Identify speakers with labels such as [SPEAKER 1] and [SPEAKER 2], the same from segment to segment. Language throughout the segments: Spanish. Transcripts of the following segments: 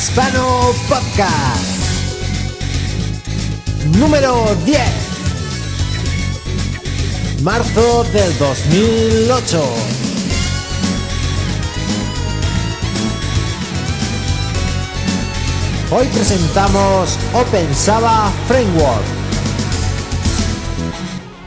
[SPEAKER 1] Hispano Podcast número 10, marzo del 2008. Hoy presentamos OpenSaba Framework.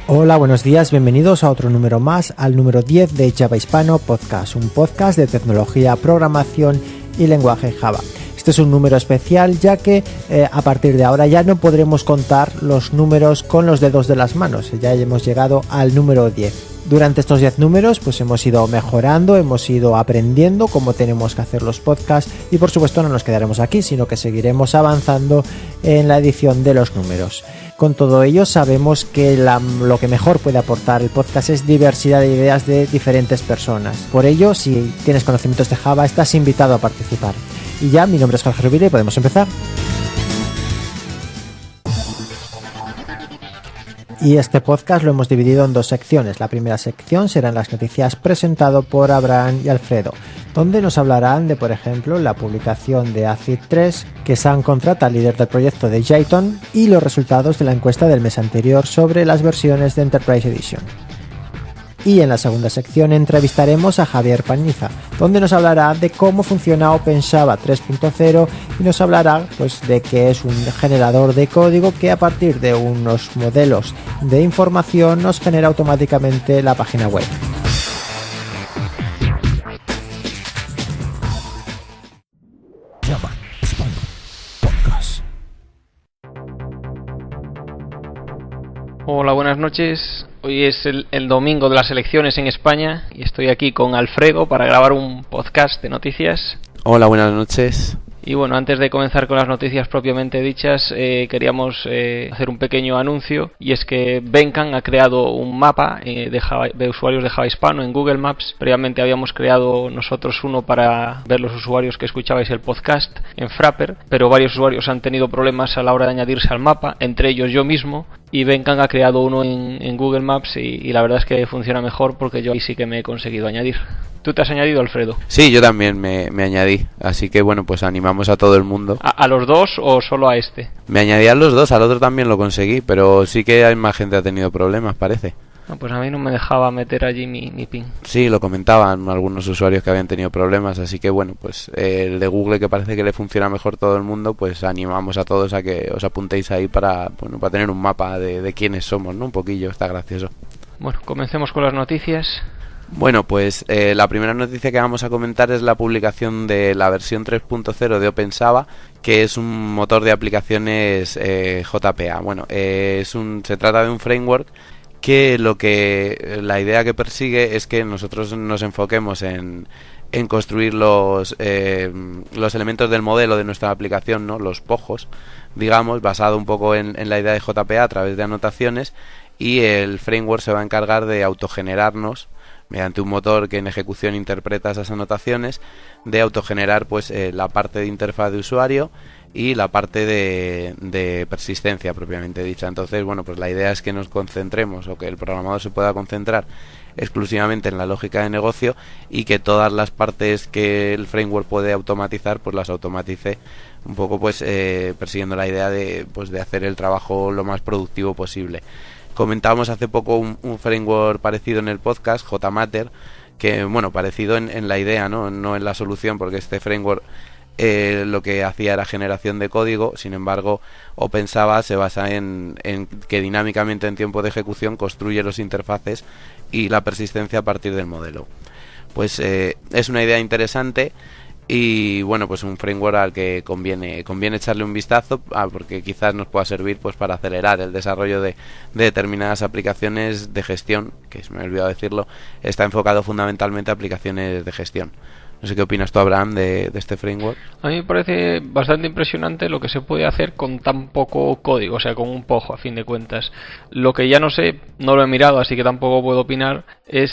[SPEAKER 1] Hola, buenos días, bienvenidos a otro número más, al número 10 de Java Hispano Podcast, un podcast de tecnología, programación y lenguaje Java. Este es un número especial ya que a partir de ahora ya no podremos contar los números con los dedos de las manos, ya hemos llegado al número 10. Durante estos 10 números pues hemos ido mejorando, hemos ido aprendiendo cómo tenemos que hacer los podcasts y por supuesto no nos quedaremos aquí, sino que seguiremos avanzando en la edición de los números. Con todo ello sabemos que lo que mejor puede aportar el podcast es diversidad de ideas de diferentes personas. Por ello, si tienes conocimientos de Java, estás invitado a participar. Y ya, mi nombre es Jorge Rubira y podemos empezar. Y este podcast lo hemos dividido en dos secciones. La primera sección serán las noticias presentado por Abraham y Alfredo, donde nos hablarán de, por ejemplo, la publicación de ACID 3, que Sam contrata al líder del proyecto de Jython, y los resultados de la encuesta del mes anterior sobre las versiones de Enterprise Edition. Y en la segunda sección entrevistaremos a Javier Paniza, donde nos hablará de cómo funciona OpenSaba 3.0 y nos hablará de que es un generador de código que a partir de unos modelos de información nos genera automáticamente la página web. Java Hispano Podcast.
[SPEAKER 2] Hola, buenas noches. Hoy es el domingo de las elecciones en España y estoy aquí con Alfredo para grabar un podcast de noticias.
[SPEAKER 3] Hola, buenas noches.
[SPEAKER 2] Y bueno, antes de comenzar con las noticias propiamente dichas, queríamos hacer un pequeño anuncio, y es que Benkan ha creado un mapa de usuarios de Java Hispano en Google Maps. Previamente habíamos creado nosotros uno para ver los usuarios que escuchabais el podcast en Frapper, pero varios usuarios han tenido problemas a la hora de añadirse al mapa, entre ellos yo mismo, y Benkan ha creado uno en Google Maps y la verdad es que funciona mejor porque yo ahí sí que me he conseguido añadir. ¿Tú te has añadido, Alfredo?
[SPEAKER 3] Sí, yo también me añadí, así que bueno, pues animamos a todo el mundo.
[SPEAKER 2] ¿A los dos o solo a este?
[SPEAKER 3] Me añadí a los dos, al otro también lo conseguí, pero sí que hay más gente que ha tenido problemas, parece.
[SPEAKER 2] No, pues a mí no me dejaba meter allí mi pin.
[SPEAKER 3] Sí, lo comentaban algunos usuarios que habían tenido problemas, así que bueno, pues el de Google, que parece que le funciona mejor todo el mundo, pues animamos a todos a que os apuntéis ahí para tener un mapa de quiénes somos, ¿no? Un poquillo, está gracioso.
[SPEAKER 2] Bueno, comencemos con las noticias.
[SPEAKER 3] Bueno, pues la primera noticia que vamos a comentar es la publicación de la versión 3.0 de OpenSaba, que es un motor de aplicaciones JPA. Bueno, se trata de un framework que la idea que persigue es que nosotros nos enfoquemos en construir los elementos del modelo de nuestra aplicación, ¿no? Los pojos, digamos, basado un poco en la idea de JPA a través de anotaciones, y el framework se va a encargar de autogenerarnos, mediante un motor que en ejecución interpreta esas anotaciones, de autogenerar la parte de interfaz de usuario y la parte de persistencia propiamente dicha. Entonces, bueno, pues la idea es que nos concentremos, o que el programador se pueda concentrar exclusivamente en la lógica de negocio, y que todas las partes que el framework puede automatizar, pues las automatice un poco persiguiendo la idea de hacer el trabajo lo más productivo posible. Comentábamos hace poco un framework parecido en el podcast, JMatter, que bueno, parecido en la idea, no en la solución, porque este framework lo que hacía era generación de código. Sin embargo, OpenSaba se basa en que dinámicamente en tiempo de ejecución construye los interfaces y la persistencia a partir del modelo. Pues es una idea interesante. Y bueno, pues un framework al que conviene echarle un vistazo, porque quizás nos pueda servir para acelerar el desarrollo de determinadas aplicaciones de gestión, que se me ha olvidado decirlo. Está enfocado fundamentalmente a aplicaciones de gestión. No sé qué opinas tú, Abraham, de este framework.
[SPEAKER 2] A mí me parece bastante impresionante lo que se puede hacer con tan poco código, o sea, con un pojo, a fin de cuentas. Lo que ya no sé, no lo he mirado, así que tampoco puedo opinar, es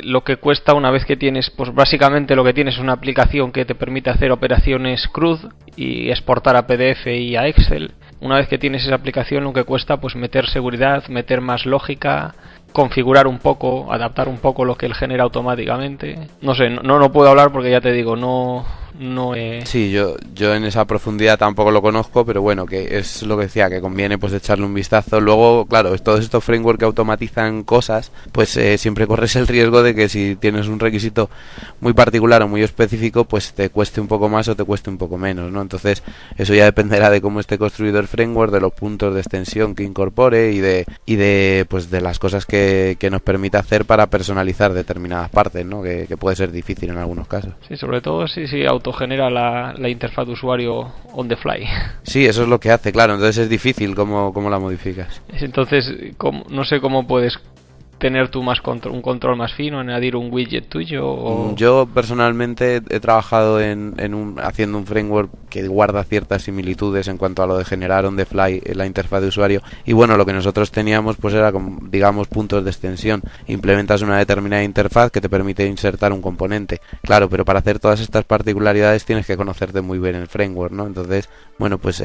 [SPEAKER 2] lo que cuesta una vez que tienes, pues básicamente lo que tienes es una aplicación que te permite hacer operaciones CRUD y exportar a PDF y a Excel. Una vez que tienes esa aplicación, lo que cuesta, pues meter seguridad, meter más lógica, configurar un poco, adaptar un poco lo que él genera automáticamente. No sé, no puedo hablar porque ya te digo, no no
[SPEAKER 3] Sí, yo en esa profundidad tampoco lo conozco, pero bueno, que es lo que decía, que conviene pues echarle un vistazo. Luego, claro, todos estos frameworks que automatizan cosas, pues siempre corres el riesgo de que si tienes un requisito muy particular o muy específico, pues te cueste un poco más o te cueste un poco menos, ¿no? Entonces, eso ya dependerá de cómo esté construido el framework, de los puntos de extensión que incorpore y de pues de las cosas que nos permita hacer para personalizar determinadas partes, ¿no? Que puede ser difícil en algunos casos.
[SPEAKER 2] Sí, sobre todo si autogenera la interfaz de usuario on the fly.
[SPEAKER 3] Sí, eso es lo que hace, claro, entonces es difícil cómo la modificas.
[SPEAKER 2] Entonces, no sé cómo puedes tener tú un control más fino, añadir un widget tuyo o...
[SPEAKER 3] Yo personalmente he trabajado haciendo un framework que guarda ciertas similitudes en cuanto a lo de generar on the fly la interfaz de usuario, y bueno, lo que nosotros teníamos pues era como, digamos, puntos de extensión. Implementas una determinada interfaz que te permite insertar un componente, claro, pero para hacer todas estas particularidades tienes que conocerte muy bien el framework, ¿no? Entonces, bueno, pues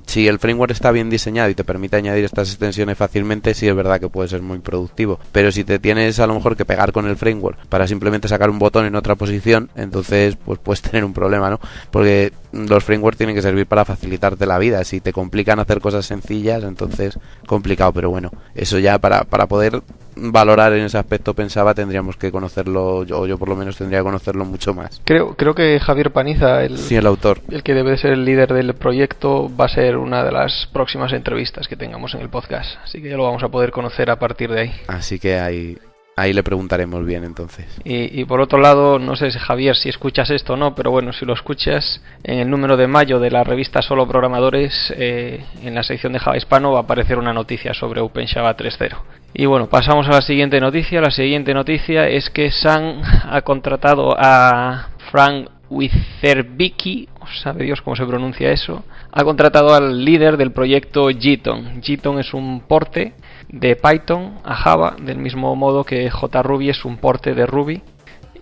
[SPEAKER 3] si el framework está bien diseñado y te permite añadir estas extensiones fácilmente, sí es verdad que puede ser muy productivo, pero si te tienes a lo mejor que pegar con el framework para simplemente sacar un botón en otra posición, entonces pues puedes tener un problema, ¿no? Porque los frameworks tienen que servir para facilitarte la vida. Si te complican hacer cosas sencillas, entonces complicado, pero bueno, eso ya para poder valorar en ese aspecto, pensaba, tendríamos que conocerlo, o yo por lo menos tendría que conocerlo mucho más.
[SPEAKER 2] Creo que Javier Paniza,
[SPEAKER 3] el autor,
[SPEAKER 2] el que debe ser el líder del proyecto, va a ser una de las próximas entrevistas que tengamos en el podcast, así que ya lo vamos a poder conocer a partir de ahí.
[SPEAKER 3] Así que ahí le preguntaremos bien entonces.
[SPEAKER 2] Y por otro lado, no sé, Javier, si escuchas esto o no, pero bueno, si lo escuchas, en el número de mayo de la revista Solo Programadores, en la sección de Java Hispano va a aparecer una noticia sobre OpenJava 3.0. Y bueno, pasamos a la siguiente noticia. La siguiente noticia es que Sun ha contratado a Frank Wizerbicky, sabe Dios cómo se pronuncia eso, ha contratado al líder del proyecto Jython. Jython es un porte de Python a Java, del mismo modo que JRuby es un porte de Ruby.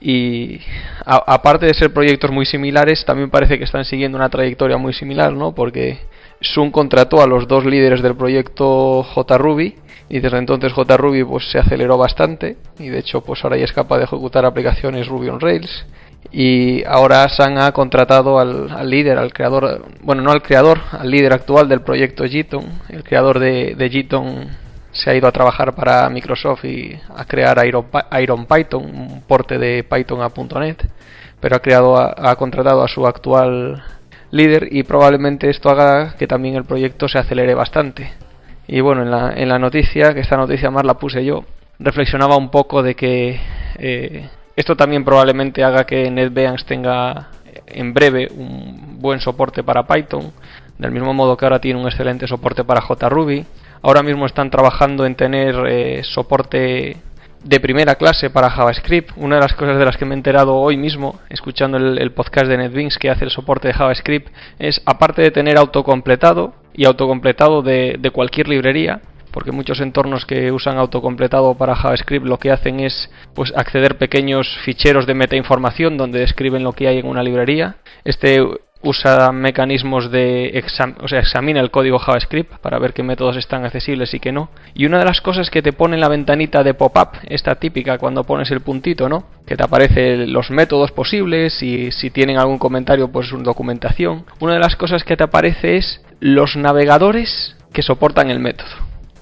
[SPEAKER 2] Y aparte de ser proyectos muy similares, también parece que están siguiendo una trayectoria muy similar, ¿no? Porque Sun contrató a los dos líderes del proyecto JRuby, y desde entonces JRuby pues se aceleró bastante, y de hecho pues ahora ya es capaz de ejecutar aplicaciones Ruby on Rails. Y ahora Sun ha contratado al líder, al creador, bueno, no al creador, al líder actual del proyecto Jython. El creador de Jython se ha ido a trabajar para Microsoft y a crear Iron Python, un porte de Python a .NET, pero ha contratado a su actual líder, y probablemente esto haga que también el proyecto se acelere bastante. Y bueno, en la noticia, que esta noticia más la puse yo, reflexionaba un poco de que esto también probablemente haga que NetBeans tenga en breve un buen soporte para Python, del mismo modo que ahora tiene un excelente soporte para JRuby. Ahora mismo están trabajando en tener soporte de primera clase para JavaScript. Una de las cosas de las que me he enterado hoy mismo, escuchando el podcast de NetBeans que hace el soporte de JavaScript, es, aparte de tener autocompletado, y autocompletado de cualquier librería, porque muchos entornos que usan autocompletado para JavaScript lo que hacen es pues acceder pequeños ficheros de metainformación donde describen lo que hay en una librería. Este usa mecanismos examina el código JavaScript para ver qué métodos están accesibles y qué no. Y una de las cosas que te pone en la ventanita de pop-up, esta típica cuando pones el puntito, ¿no? Que te aparecen los métodos posibles y si tienen algún comentario, pues una documentación. Una de las cosas que te aparece es los navegadores que soportan el método,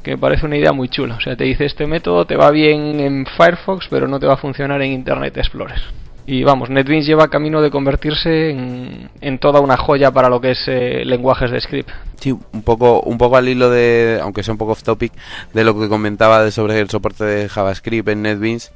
[SPEAKER 2] que me parece una idea muy chula. O sea, te dice, este método te va bien en Firefox, pero no te va a funcionar en Internet Explorer. Y vamos, NetBeans lleva camino de convertirse en toda una joya para lo que es lenguajes de script.
[SPEAKER 3] Sí, un poco al hilo de, aunque sea un poco off topic, de lo que comentaba sobre el soporte de JavaScript en NetBeans.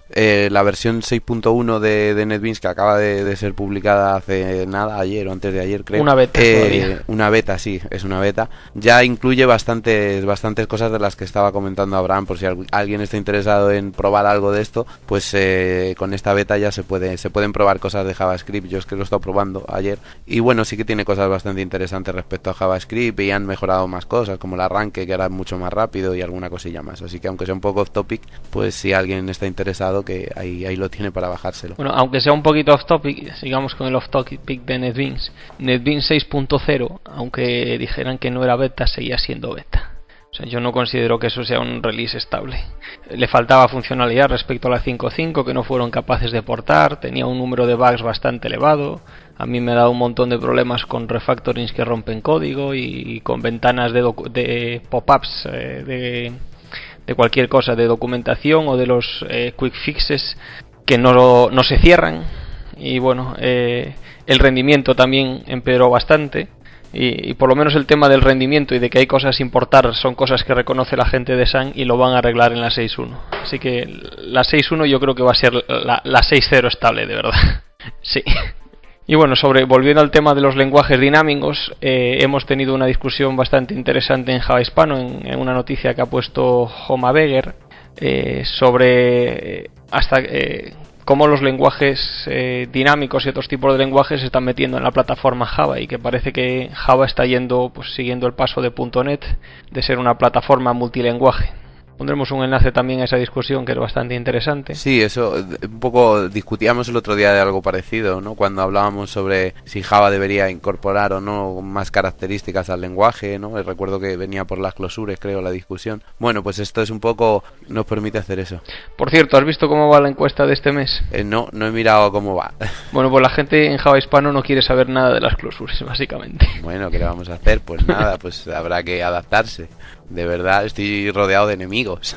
[SPEAKER 3] La versión 6.1 de NetBeans, que acaba de ser publicada hace nada, ayer o antes de ayer, creo.
[SPEAKER 2] Una beta todavía.
[SPEAKER 3] Una beta, sí, es una beta. Ya incluye bastantes cosas de las que estaba comentando Abraham, por si alguien está interesado en probar algo de esto, pues con esta beta ya se pueden probar cosas de JavaScript. Yo es que lo he estado probando ayer, y bueno, sí que tiene cosas bastante interesantes respecto a JavaScript, y han mejorado más cosas, como el arranque, que era mucho más rápido, y alguna cosilla más. Así que aunque sea un poco off topic, pues si alguien está interesado, que ahí lo tiene para bajárselo.
[SPEAKER 2] Bueno, aunque sea un poquito off topic, sigamos con el off topic de NetBeans. NetBeans 6.0, aunque dijeran que no era beta, seguía siendo beta. O O sea, yo no considero que eso sea un release estable. Le faltaba funcionalidad respecto a la 5.5 que no fueron capaces de portar, tenía un número de bugs bastante elevado. A mí me ha dado un montón de problemas con refactorings que rompen código y con ventanas de pop-ups de cualquier cosa, de documentación o de los quick fixes que no se cierran. Y bueno, el rendimiento también empeoró bastante. Y por lo menos el tema del rendimiento y de que hay cosas sin portar son cosas que reconoce la gente de Sun y lo van a arreglar en la 6.1. Así que la 6.1 yo creo que va a ser la 6.0 estable, de verdad. Sí. Y bueno, volviendo al tema de los lenguajes dinámicos, hemos tenido una discusión bastante interesante en Java Hispano, en una noticia que ha puesto Homa Beger, sobre cómo los lenguajes dinámicos y otros tipos de lenguajes se están metiendo en la plataforma Java, y que parece que Java está siguiendo el paso de .NET de ser una plataforma multilenguaje. Pondremos un enlace también a esa discusión, que es bastante interesante.
[SPEAKER 3] Sí, eso, un poco discutíamos el otro día de algo parecido, ¿no? Cuando hablábamos sobre si Java debería incorporar o no más características al lenguaje, ¿no? Recuerdo que venía por las clausures, creo, la discusión. Bueno, pues esto es un poco, nos permite hacer eso.
[SPEAKER 2] Por cierto, ¿has visto cómo va la encuesta de este mes?
[SPEAKER 3] No he mirado cómo va.
[SPEAKER 2] Bueno, pues la gente en Java Hispano no quiere saber nada de las clausures, básicamente.
[SPEAKER 3] Bueno, ¿qué le vamos a hacer? Pues nada, pues habrá que adaptarse. De verdad, estoy rodeado de enemigos.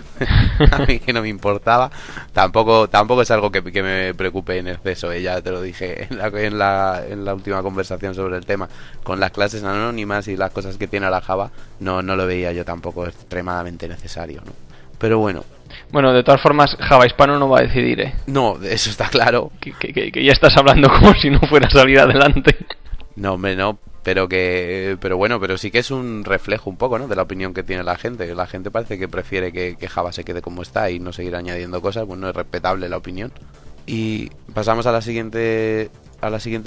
[SPEAKER 3] A mí que no me importaba. Tampoco es algo que me preocupe en exceso. Ya te lo dije en la última conversación sobre el tema. Con las clases anónimas y las cosas que tiene la Java, no lo veía yo tampoco extremadamente necesario, ¿no? Pero bueno.
[SPEAKER 2] Bueno, de todas formas, Java Hispano no va a decidir, ¿eh?
[SPEAKER 3] No, eso está claro.
[SPEAKER 2] Que ya estás hablando como si no fuera a salir adelante.
[SPEAKER 3] No, hombre, no. Pero bueno, pero sí que es un reflejo un poco, ¿no? De la opinión que tiene la gente. La gente parece que prefiere que Java se quede como está y no seguir añadiendo cosas. Bueno, es respetable la opinión. Y pasamos a la siguiente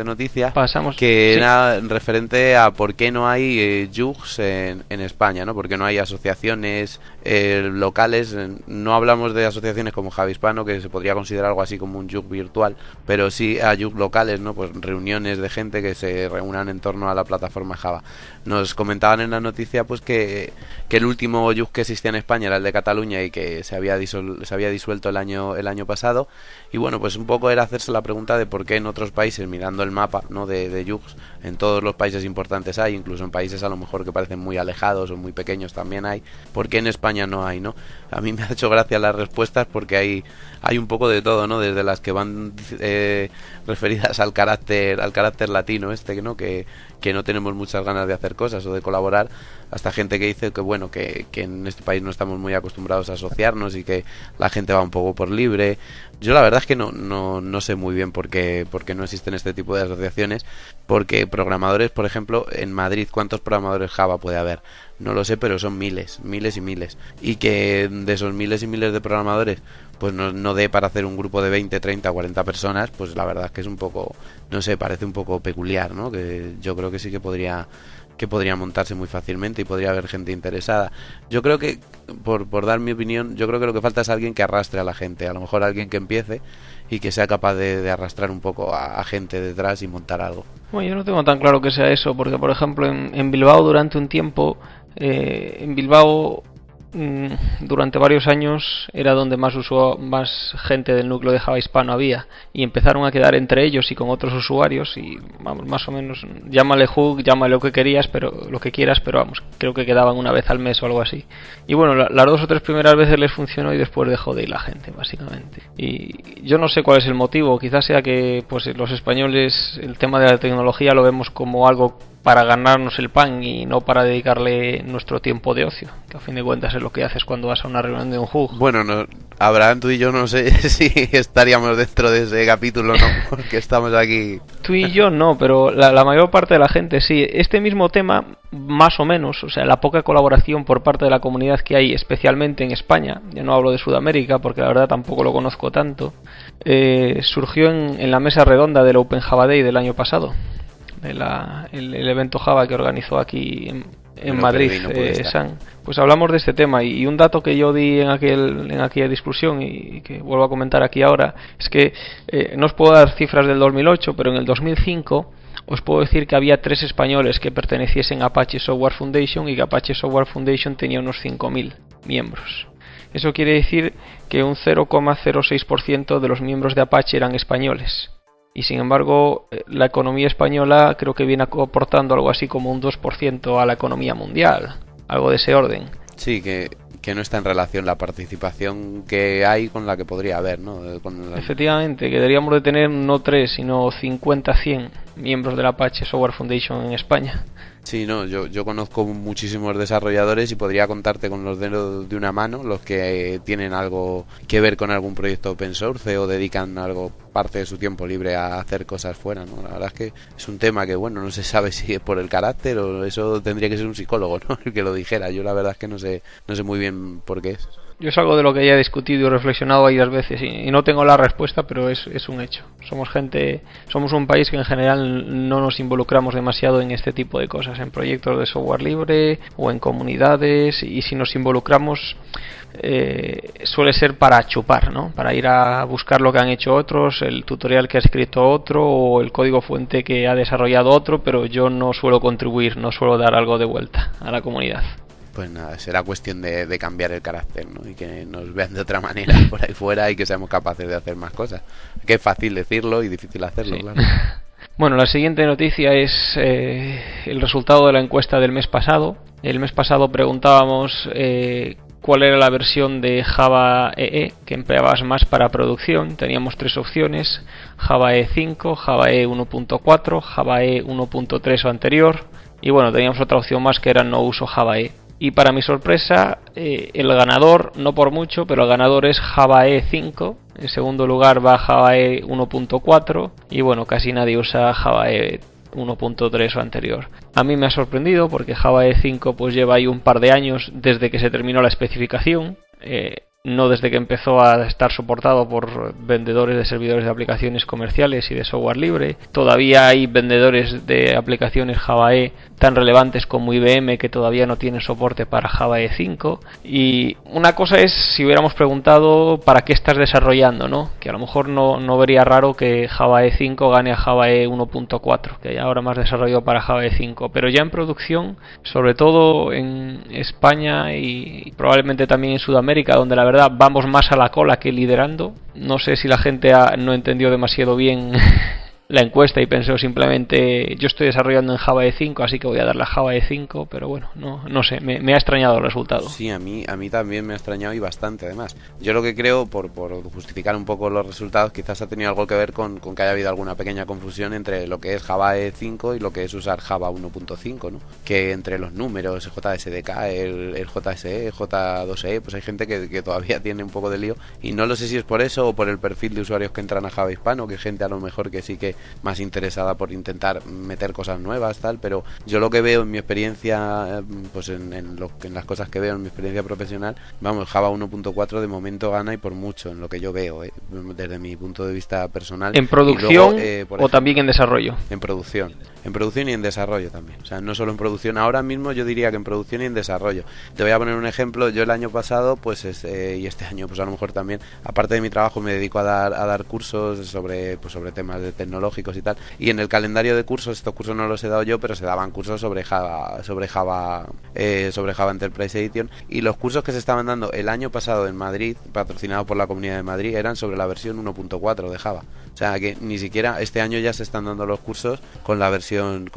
[SPEAKER 3] noticia.
[SPEAKER 2] Pasamos,
[SPEAKER 3] que
[SPEAKER 2] sí.
[SPEAKER 3] Era referente a por qué no hay JUGs en España, ¿no? Porque no hay asociaciones locales. No hablamos de asociaciones como Java Hispano, que se podría considerar algo así como un JUG virtual, pero sí a JUG locales, ¿no? Pues reuniones de gente que se reúnan en torno a la plataforma Java. Nos comentaban en la noticia pues que el último JUG que existía en España era el de Cataluña y que se había disuelto el año pasado. Y bueno, pues un poco era hacerse la pregunta de por qué en otros países, mirando el mapa, ¿no? de JUGs, en todos los países importantes hay, incluso en países a lo mejor que parecen muy alejados o muy pequeños también hay, ¿por qué en España no hay, no? A mí me ha hecho gracia las respuestas porque hay un poco de todo, ¿no? Desde las que van referidas al carácter latino ¿no? Que no tenemos muchas ganas de hacer cosas o de colaborar, hasta gente que dice que bueno, que en este país no estamos muy acostumbrados a asociarnos y que la gente va un poco por libre. Yo la verdad es que no sé muy bien por qué no existen este tipo de asociaciones, porque programadores, por ejemplo, en Madrid, ¿cuántos programadores Java puede haber? No lo sé, pero son miles y miles. Y que de esos miles y miles de programadores pues no dé para hacer un grupo de 20, 30, 40 personas, pues la verdad es que es un poco, no sé, parece un poco peculiar, ¿no? Que yo creo que sí que podría montarse muy fácilmente y podría haber gente interesada. Yo creo que, por dar mi opinión, yo creo que lo que falta es alguien que arrastre a la gente, a lo mejor alguien que empiece y que sea capaz de arrastrar un poco a gente detrás y montar algo.
[SPEAKER 2] Bueno, yo no tengo tan claro que sea eso, porque por ejemplo en Bilbao durante un tiempo, durante varios años era donde más gente del núcleo de Java Hispano había, y empezaron a quedar entre ellos y con otros usuarios, y vamos, más o menos, llámale Hook, llámale lo que quieras, pero vamos, creo que quedaban una vez al mes o algo así. Y bueno, las 2 o 3 primeras veces les funcionó y después dejó de ir la gente, básicamente. Y yo no sé cuál es el motivo, quizás sea que pues los españoles el tema de la tecnología lo vemos como algo para ganarnos el pan y no para dedicarle nuestro tiempo de ocio, que a fin de cuentas es lo que haces cuando vas a una reunión de un HUG.
[SPEAKER 3] Bueno, Abraham, tú y yo no sé si estaríamos dentro de ese capítulo, ¿no? Porque estamos aquí.
[SPEAKER 2] Tú y yo no, pero la mayor parte de la gente sí. Este mismo tema, más o menos, o sea, la poca colaboración por parte de la comunidad que hay, especialmente en España, yo no hablo de Sudamérica porque la verdad tampoco lo conozco tanto, surgió en la mesa redonda del Open Java Day del año pasado. El evento Java que organizó aquí en Madrid, San. Pues hablamos de este tema, y un dato que yo di en aquella discusión y que vuelvo a comentar aquí ahora es que no os puedo dar cifras del 2008, pero en el 2005 os puedo decir que había 3 españoles que perteneciesen a Apache Software Foundation y que Apache Software Foundation tenía unos 5.000 miembros. Eso quiere decir que un 0,06% de los miembros de Apache eran españoles. Y sin embargo, la economía española creo que viene aportando algo así como un 2% a la economía mundial. Algo de ese orden.
[SPEAKER 3] Sí, que no está en relación la participación que hay con la que podría haber, ¿no?
[SPEAKER 2] Efectivamente, que deberíamos de tener no 3, sino 50, 100 miembros de la Apache Software Foundation en España.
[SPEAKER 3] Sí, no, yo conozco muchísimos desarrolladores y podría contarte con los dedos de una mano los que tienen algo que ver con algún proyecto open source o dedican parte de su tiempo libre a hacer cosas fuera, ¿no? La verdad es que es un tema que, bueno, no se sabe si es por el carácter o eso tendría que ser un psicólogo, ¿no? El que lo dijera. Yo la verdad es que no sé muy bien por qué es.
[SPEAKER 2] Yo es algo de lo que ya he discutido y reflexionado varias veces y no tengo la respuesta, pero es un hecho. Somos un país que en general no nos involucramos demasiado en este tipo de cosas, en proyectos de software libre o en comunidades, y si nos involucramos suele ser para chupar, ¿no? Para ir a buscar lo que han hecho otros, el tutorial que ha escrito otro o el código fuente que ha desarrollado otro, pero yo no suelo contribuir, no suelo dar algo de vuelta a la comunidad.
[SPEAKER 3] Pues nada, será cuestión de cambiar el carácter, ¿no? Y que nos vean de otra manera por ahí fuera y que seamos capaces de hacer más cosas. Que es fácil decirlo y difícil hacerlo,
[SPEAKER 2] sí.
[SPEAKER 3] Claro.
[SPEAKER 2] Bueno, la siguiente noticia es el resultado de la encuesta del mes pasado. El mes pasado preguntábamos cuál era la versión de Java EE que empleabas más para producción. Teníamos 3 opciones: Java EE 5, Java EE 1.4, Java EE 1.3 o anterior. Y bueno, teníamos otra opción más que era no uso Java EE. Y para mi sorpresa, el ganador, no por mucho, pero el ganador es Java EE 5. En segundo lugar va Java EE 1.4. Y bueno, casi nadie usa Java EE 1.3 o anterior. A mí me ha sorprendido porque Java EE 5 pues lleva ahí un par de años desde que se terminó la especificación. No desde que empezó a estar soportado por vendedores de servidores de aplicaciones comerciales y de software libre. Todavía hay vendedores de aplicaciones Java EE tan relevantes como IBM que todavía no tienen soporte para Java EE 5. Y una cosa es si hubiéramos preguntado para qué estás desarrollando, ¿no? Que a lo mejor no vería raro que Java EE 5 gane a Java EE 1.4, que hay ahora más desarrollo para Java EE 5. Pero ya en producción, sobre todo en España y probablemente también en Sudamérica, donde la verdad vamos más a la cola que liderando. No sé si la gente no entendió demasiado bien la encuesta y pensó simplemente yo estoy desarrollando en Java EE 5, así que voy a darle a Java EE 5, pero bueno, no sé, me ha extrañado el resultado.
[SPEAKER 3] Sí, a mí también me ha extrañado y bastante además. Yo lo que creo, por justificar un poco los resultados, quizás ha tenido algo que ver con que haya habido alguna pequeña confusión entre lo que es Java EE 5 y lo que es usar Java 1.5, ¿no? Que entre los números, el JSDK, el JSE, el J2E, pues hay gente que todavía tiene un poco de lío y no lo sé si es por eso o por el perfil de usuarios que entran a Java Hispano, que gente a lo mejor que sí que más interesada por intentar meter cosas nuevas, tal, pero yo lo que veo en mi experiencia, pues en las cosas que veo en mi experiencia profesional, vamos, Java 1.4 de momento gana y por mucho en lo que yo veo, desde mi punto de vista personal.
[SPEAKER 2] ¿En producción o también en desarrollo?
[SPEAKER 3] En producción y en desarrollo también, o sea, no solo en producción, ahora mismo yo diría que en producción y en desarrollo. Te voy a poner un ejemplo. Yo el año pasado, pues y este año pues a lo mejor también, aparte de mi trabajo me dedico a dar cursos sobre temas de tecnológicos y tal, y en el calendario de cursos, estos cursos no los he dado yo, pero se daban cursos sobre Java Enterprise Edition, y los cursos que se estaban dando el año pasado en Madrid, patrocinados por la Comunidad de Madrid, eran sobre la versión 1.4 de Java. O sea que ni siquiera este año ya se están dando los cursos con la versión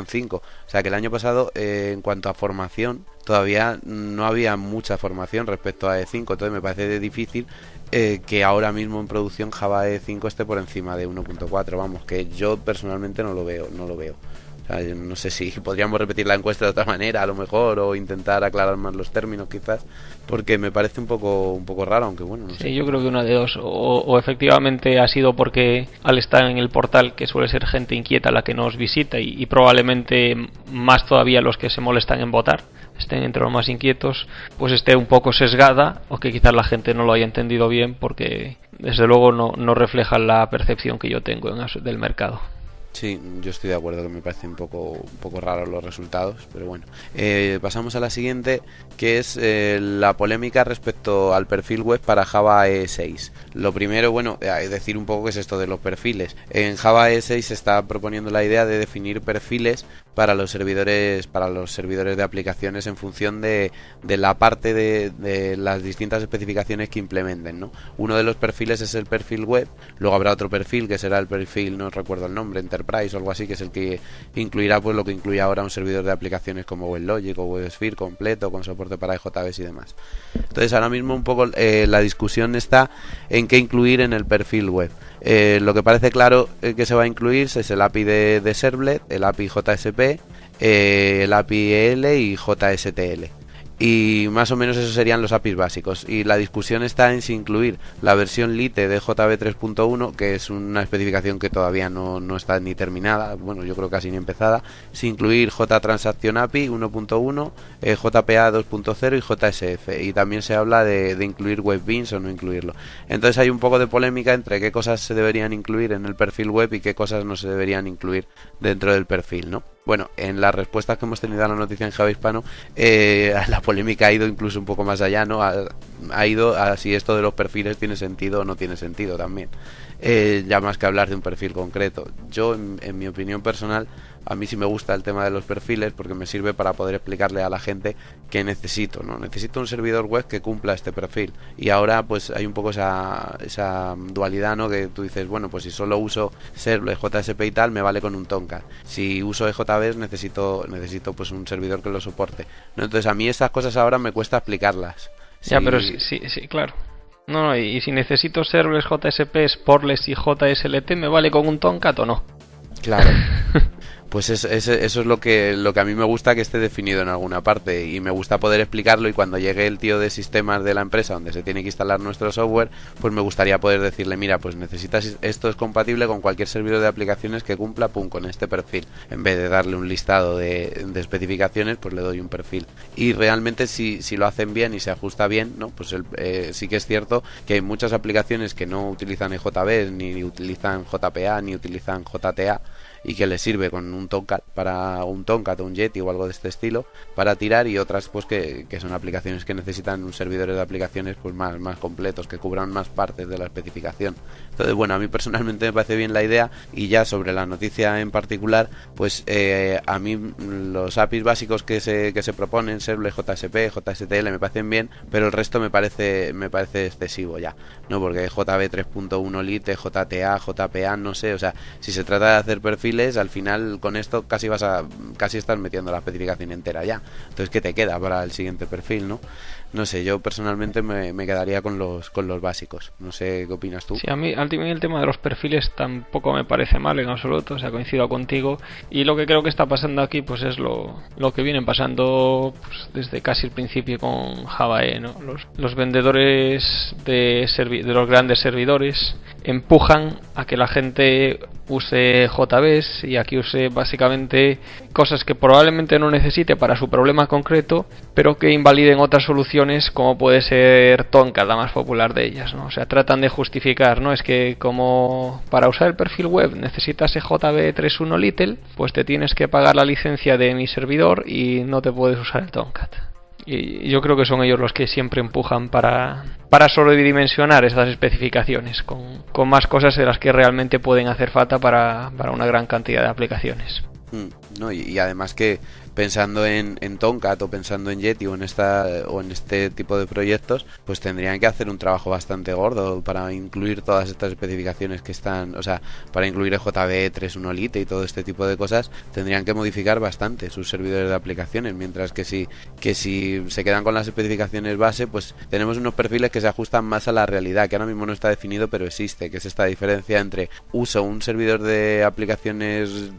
[SPEAKER 3] 5. O sea que el año pasado, en cuanto a formación, todavía no había mucha formación respecto a E5, entonces me parece difícil que ahora mismo en producción Java E5 esté por encima de 1.4, vamos, que yo personalmente no lo veo. O sea, yo no sé si podríamos repetir la encuesta de otra manera a lo mejor, o intentar aclarar más los términos quizás, porque me parece un poco raro, aunque bueno, no sé.
[SPEAKER 2] Sí, yo creo que una de dos, o efectivamente ha sido porque al estar en el portal, que suele ser gente inquieta la que nos visita, y probablemente más todavía los que se molestan en votar estén entre los más inquietos, pues esté un poco sesgada, o que quizás la gente no lo haya entendido bien, porque desde luego no refleja la percepción que yo tengo del mercado.
[SPEAKER 3] Sí, yo estoy de acuerdo que me parece un poco raros los resultados, pero bueno. Pasamos a la siguiente, que es la polémica respecto al perfil web para Java E6. Lo primero, bueno, decir un poco qué es esto de los perfiles. En Java E6 se está proponiendo la idea de definir perfiles para los servidores de aplicaciones en función de la parte de las distintas especificaciones que implementen, ¿no? Uno de los perfiles es el perfil web, luego habrá otro perfil que será el perfil, no recuerdo el nombre, Enterprise o algo así, que es el que incluirá pues lo que incluye ahora un servidor de aplicaciones como WebLogic o WebSphere completo con soporte para JBeans y demás. Entonces ahora mismo un poco la discusión está en qué incluir en el perfil web. Lo que parece claro que se va a incluir es el API de Servlet, el API JSP, el API EL y JSTL. Y más o menos esos serían los APIs básicos. Y la discusión está en si incluir la versión Lite de JB 3.1, que es una especificación que todavía no está ni terminada, bueno, yo creo casi ni empezada, si incluir JTransaction API 1.1, JPA 2.0 y JSF. Y también se habla de incluir WebBeans o no incluirlo. Entonces hay un poco de polémica entre qué cosas se deberían incluir en el perfil web y qué cosas no se deberían incluir dentro del perfil, ¿no? Bueno, en las respuestas que hemos tenido a la noticia en Java Hispano, la polémica ha ido incluso un poco más allá, ¿no? Ha ido a si esto de los perfiles tiene sentido o no tiene sentido también. Ya más que hablar de un perfil concreto. Yo, en mi opinión personal, a mí sí me gusta el tema de los perfiles porque me sirve para poder explicarle a la gente qué necesito, ¿no? Necesito un servidor web que cumpla este perfil. Y ahora pues hay un poco esa dualidad, ¿no? Que tú dices, bueno, pues si solo uso Servlet, JSP y tal, me vale con un Tomcat. Si uso EJBeans necesito pues un servidor que lo soporte, ¿no? Entonces a mí estas cosas ahora me cuesta explicarlas.
[SPEAKER 2] Ya, pero sí, claro. No, y si necesito Servlet, JSP, Sportless y JSLT, ¿me vale con un Tomcat o no?
[SPEAKER 3] Claro. Pues eso es lo que a mí me gusta que esté definido en alguna parte y me gusta poder explicarlo, y cuando llegue el tío de sistemas de la empresa donde se tiene que instalar nuestro software, pues me gustaría poder decirle, mira, pues necesitas, esto es compatible con cualquier servidor de aplicaciones que cumpla con este perfil. En vez de darle un listado de especificaciones, pues le doy un perfil. Y realmente si lo hacen bien y se ajusta bien, ¿no? Pues sí que es cierto que hay muchas aplicaciones que no utilizan EJBeans, ni utilizan JPA, ni utilizan JTA, y que les sirve con un Tomcat o un Yeti o algo de este estilo para tirar, y otras pues que son aplicaciones que necesitan un servidor de aplicaciones pues más completos, que cubran más partes de la especificación. Entonces, bueno, a mí personalmente me parece bien la idea. Y ya sobre la noticia en particular, pues a mí los APIs básicos que se proponen, Servlet, JSP, JSTL, me parecen bien, pero el resto me parece excesivo ya, ¿no? Porque JB 3.1 Lite, JTA, JPA, no sé, o sea, si se trata de hacer perfiles, al final con esto casi estás metiendo la especificación entera ya. Entonces, ¿qué te queda para el siguiente perfil, no? No sé, yo personalmente me quedaría con los básicos. No sé qué opinas tú.
[SPEAKER 2] Sí, a mí el tema de los perfiles tampoco me parece mal en absoluto, o sea, coincido contigo. Y lo que creo que está pasando aquí pues es lo que vienen pasando pues, desde casi el principio con Java E, ¿no? Los vendedores de los grandes servidores empujan a que la gente use JBeans y aquí use básicamente cosas que probablemente no necesite para su problema concreto, pero que invaliden otras soluciones como puede ser Tomcat, la más popular de ellas, ¿no? O sea, tratan de justificar, ¿no? Es que como para usar el perfil web necesitas JB 3.1 Little, pues te tienes que pagar la licencia de mi servidor y no te puedes usar el Tomcat. Y yo creo que son ellos los que siempre empujan para sobredimensionar esas especificaciones con más cosas de las que realmente pueden hacer falta para una gran cantidad de aplicaciones.
[SPEAKER 3] No, y además que pensando en Tomcat o pensando en Yeti o en este tipo de proyectos, pues tendrían que hacer un trabajo bastante gordo para incluir todas estas especificaciones que están, o sea, para incluir el JB 3.1 Lite y todo este tipo de cosas, tendrían que modificar bastante sus servidores de aplicaciones, mientras que si se quedan con las especificaciones base, pues tenemos unos perfiles que se ajustan más a la realidad, que ahora mismo no está definido, pero existe, que es esta diferencia entre uso un servidor de aplicaciones,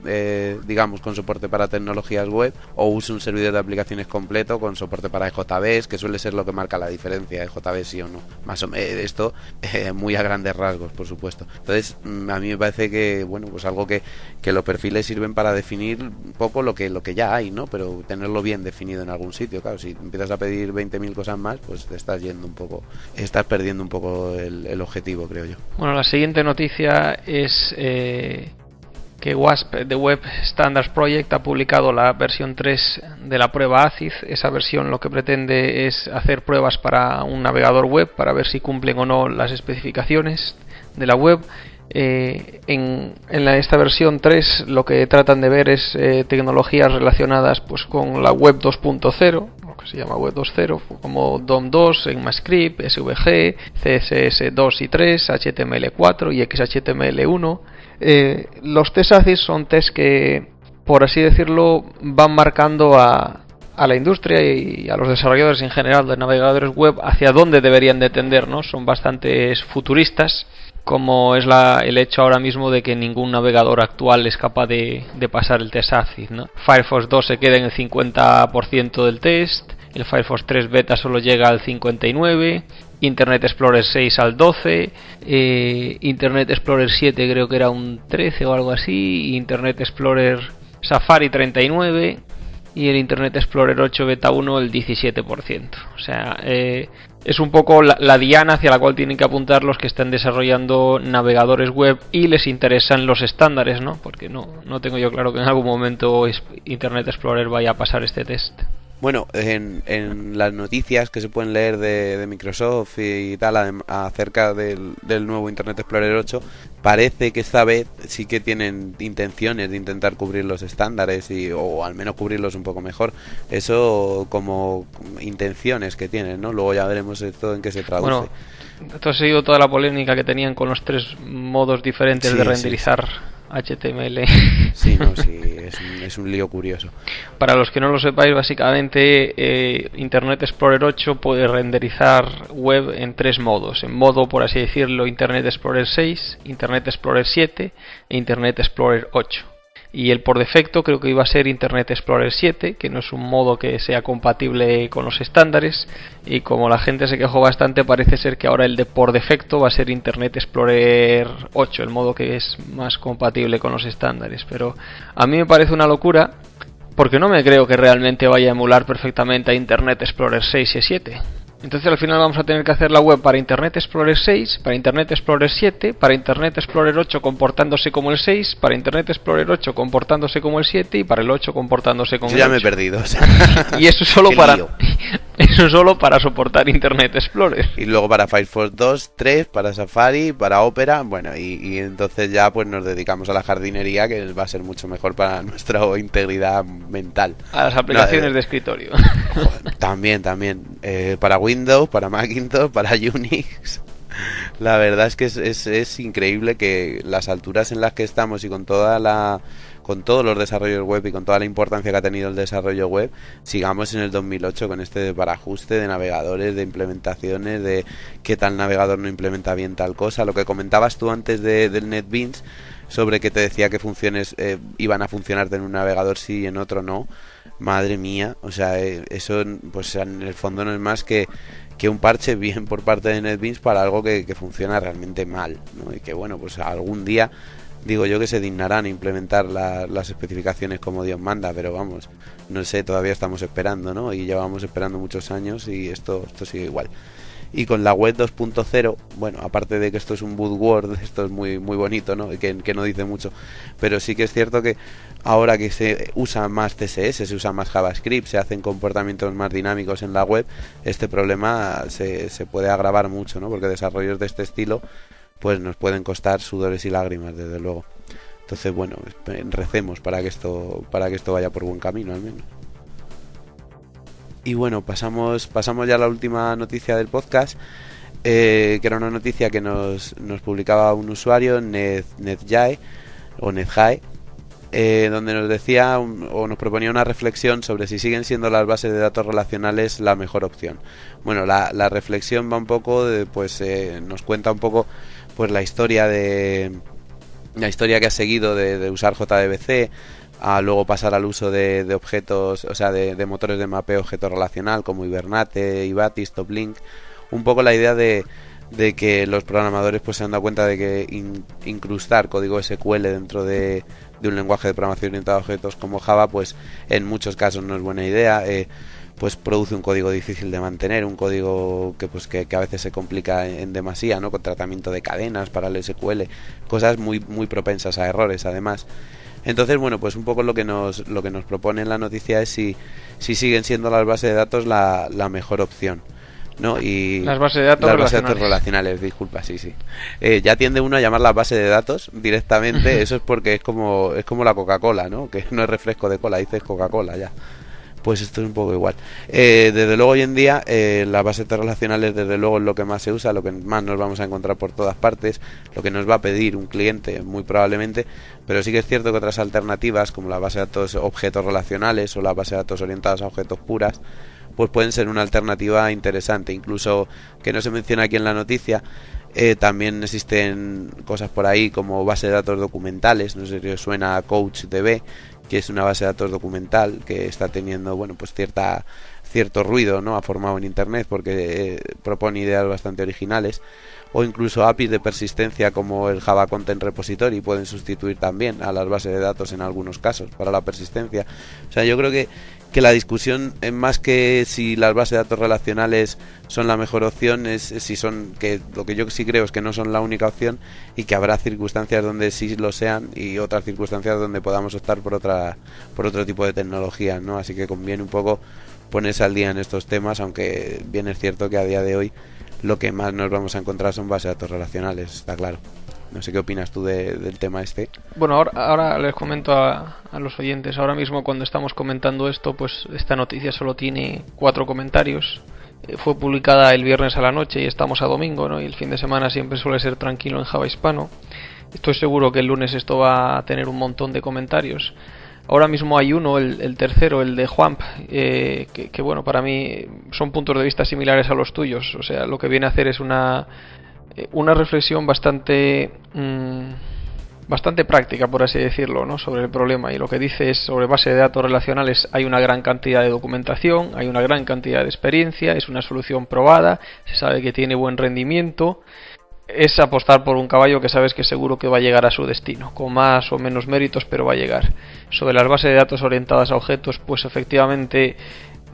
[SPEAKER 3] digamos, con soporte para tecnologías web, o uso un servidor de aplicaciones completo con soporte para EJBeans, que suele ser lo que marca la diferencia, EJBeans sí o no, más o menos, esto muy a grandes rasgos, por supuesto. Entonces, a mí me parece que, bueno, pues algo que los perfiles sirven para definir un poco lo que ya hay, ¿no? Pero tenerlo bien definido en algún sitio. Claro, si empiezas a pedir 20.000 cosas más, pues te estás perdiendo un poco el objetivo, creo yo.
[SPEAKER 2] Bueno, la siguiente noticia es que WASP, The Web Standards Project, ha publicado la versión 3 de la prueba ACID. Esa versión lo que pretende es hacer pruebas para un navegador web para ver si cumplen o no las especificaciones de la web. Esta versión 3 lo que tratan de ver es tecnologías relacionadas pues con la web 2.0, lo que se llama web 2.0, como DOM2, ECMAScript, SVG, CSS 2 y 3, HTML4 y XHTML1. Los test ACID son test que, por así decirlo, van marcando a la industria y a los desarrolladores en general de navegadores web hacia dónde deberían de tender, ¿no? Son bastante futuristas, como es el hecho ahora mismo de que ningún navegador actual es capaz de pasar el test ACID, ¿no? Firefox 2 se queda en el 50% del test, el Firefox 3 beta solo llega al 59%, Internet Explorer 6 al 12%, Internet Explorer 7 creo que era un 13% o algo así, Internet Explorer Safari 39%, y el Internet Explorer 8 beta 1 el 17%. O sea, es un poco la diana hacia la cual tienen que apuntar los que están desarrollando navegadores web y les interesan los estándares, ¿no? Porque no tengo yo claro que en algún momento Internet Explorer vaya a pasar este test.
[SPEAKER 3] Bueno, en las noticias que se pueden leer de Microsoft y tal acerca del nuevo Internet Explorer 8, parece que esta vez sí que tienen intenciones de intentar cubrir los estándares o al menos cubrirlos un poco mejor. Eso como intenciones que tienen, ¿no? Luego ya veremos esto en qué se traduce.
[SPEAKER 2] Bueno, esto ha sido toda la polémica que tenían con los 3 modos diferentes de renderizar HTML.
[SPEAKER 3] Sí, no, sí, es un lío curioso.
[SPEAKER 2] Para los que no lo sepáis, básicamente Internet Explorer 8 puede renderizar web en 3 modos. En modo, por así decirlo, Internet Explorer 6, Internet Explorer 7 e Internet Explorer 8. Y el por defecto creo que iba a ser Internet Explorer 7, que no es un modo que sea compatible con los estándares, y como la gente se quejó bastante, parece ser que ahora el de por defecto va a ser Internet Explorer 8, el modo que es más compatible con los estándares. Pero a mí me parece una locura, porque no me creo que realmente vaya a emular perfectamente a Internet Explorer 6 y 7. Entonces al final vamos a tener que hacer la web para Internet Explorer 6, para Internet Explorer 7, para Internet Explorer 8 comportándose como el 6, para Internet Explorer 8 comportándose como el 7 y para el 8 comportándose como el 8.
[SPEAKER 3] Ya me he perdido. O sea,
[SPEAKER 2] y eso solo para soportar Internet Explorer.
[SPEAKER 3] Y luego para Firefox 2, 3, para Safari, para Opera, bueno, y entonces ya pues nos dedicamos a la jardinería, que va a ser mucho mejor para nuestra integridad mental.
[SPEAKER 2] A las aplicaciones de escritorio.
[SPEAKER 3] También, para Windows, para Macintosh, para Unix. La verdad es que es increíble que las alturas en las que estamos y con todos los desarrollos web y con toda la importancia que ha tenido el desarrollo web, sigamos en el 2008 con este desbarajuste de navegadores, de implementaciones, de qué tal navegador no implementa bien tal cosa. Lo que comentabas tú antes del NetBeans, sobre que te decía que funciones iban a funcionarte en un navegador sí y en otro no. Madre mía, o sea, eso pues en el fondo no es más que un parche bien por parte de NetBeans para algo que funciona realmente mal, ¿no? Y que bueno, pues algún día digo yo que se dignarán a implementar las especificaciones como Dios manda, pero vamos, no sé, todavía estamos esperando, ¿no? Y llevamos esperando muchos años y esto sigue igual. Y con la web 2.0, bueno, aparte de que esto es un buzzword, esto es muy muy bonito, ¿no? Que no dice mucho, pero sí que es cierto que ahora que se usa más CSS, se usa más JavaScript, se hacen comportamientos más dinámicos en la web, este problema se puede agravar mucho, ¿no? Porque desarrollos de este estilo pues nos pueden costar sudores y lágrimas, desde luego. Entonces, bueno, recemos para que esto vaya por buen camino, al menos. Y bueno, pasamos ya a la última noticia del podcast, que era una noticia que nos publicaba un usuario, NetJae, donde nos decía o nos proponía una reflexión sobre si siguen siendo las bases de datos relacionales la mejor opción. Bueno, la reflexión va un poco nos cuenta un poco pues la historia que ha seguido de usar JDBC a luego pasar al uso de objetos, o sea, de motores de mapeo objeto relacional como Hibernate, Ivatis, Toplink. Un poco la idea de que los programadores pues se han dado cuenta de que incrustar código SQL dentro de un lenguaje de programación orientado a objetos como Java, pues en muchos casos no es buena idea. pues produce un código difícil de mantener, un código que a veces se complica en demasía, ¿no? Con tratamiento de cadenas para el SQL, cosas muy propensas a errores además. Entonces, bueno, pues un poco lo que nos propone en la noticia es si siguen siendo las bases de datos la mejor opción, ¿no? Y
[SPEAKER 2] las bases de datos
[SPEAKER 3] relacionales, disculpa, sí. Ya tiende uno a llamar las bases de datos directamente. Eso es porque es como la Coca-Cola, ¿no? Que no es refresco de cola, dices Coca-Cola ya. Pues esto es un poco igual. Desde luego hoy en día las bases relacionales desde luego es lo que más se usa, lo que más nos vamos a encontrar por todas partes, lo que nos va a pedir un cliente muy probablemente, pero sí que es cierto que otras alternativas como la base de datos objetos relacionales o la base de datos orientadas a objetos puras pues pueden ser una alternativa interesante, incluso que no se menciona aquí en la noticia. También existen cosas por ahí como base de datos documentales, no sé si os suena a CouchDB, que es una base de datos documental que está teniendo, bueno, pues cierto ruido, ¿no? Ha formado en internet porque propone ideas bastante originales, o incluso APIs de persistencia como el Java Content Repository pueden sustituir también a las bases de datos en algunos casos para la persistencia. O sea, yo creo que la discusión, más que si las bases de datos relacionales son la mejor opción, es si son, que lo que yo sí creo es que no son la única opción y que habrá circunstancias donde sí lo sean y otras circunstancias donde podamos optar por otro tipo de tecnologías, ¿no? Así que conviene un poco ponerse al día en estos temas, aunque bien es cierto que a día de hoy lo que más nos vamos a encontrar son bases de datos relacionales, está claro. No sé qué opinas tú del tema este.
[SPEAKER 2] Bueno, ahora les comento a los oyentes. Ahora mismo cuando estamos comentando esto, pues esta noticia solo tiene 4 comentarios. Fue publicada el viernes a la noche y estamos a domingo, ¿no? Y el fin de semana siempre suele ser tranquilo en Java Hispano. Estoy seguro que el lunes esto va a tener un montón de comentarios. Ahora mismo hay uno, el tercero, el de Juanp, que bueno, para mí son puntos de vista similares a los tuyos. O sea, lo que viene a hacer es una reflexión bastante práctica, por así decirlo, ¿no? Sobre el problema, y lo que dice es: sobre base de datos relacionales hay una gran cantidad de documentación, hay una gran cantidad de experiencia, es una solución probada, se sabe que tiene buen rendimiento. Es apostar por un caballo que sabes que seguro que va a llegar a su destino, con más o menos méritos, pero va a llegar. Sobre las bases de datos orientadas a objetos, pues efectivamente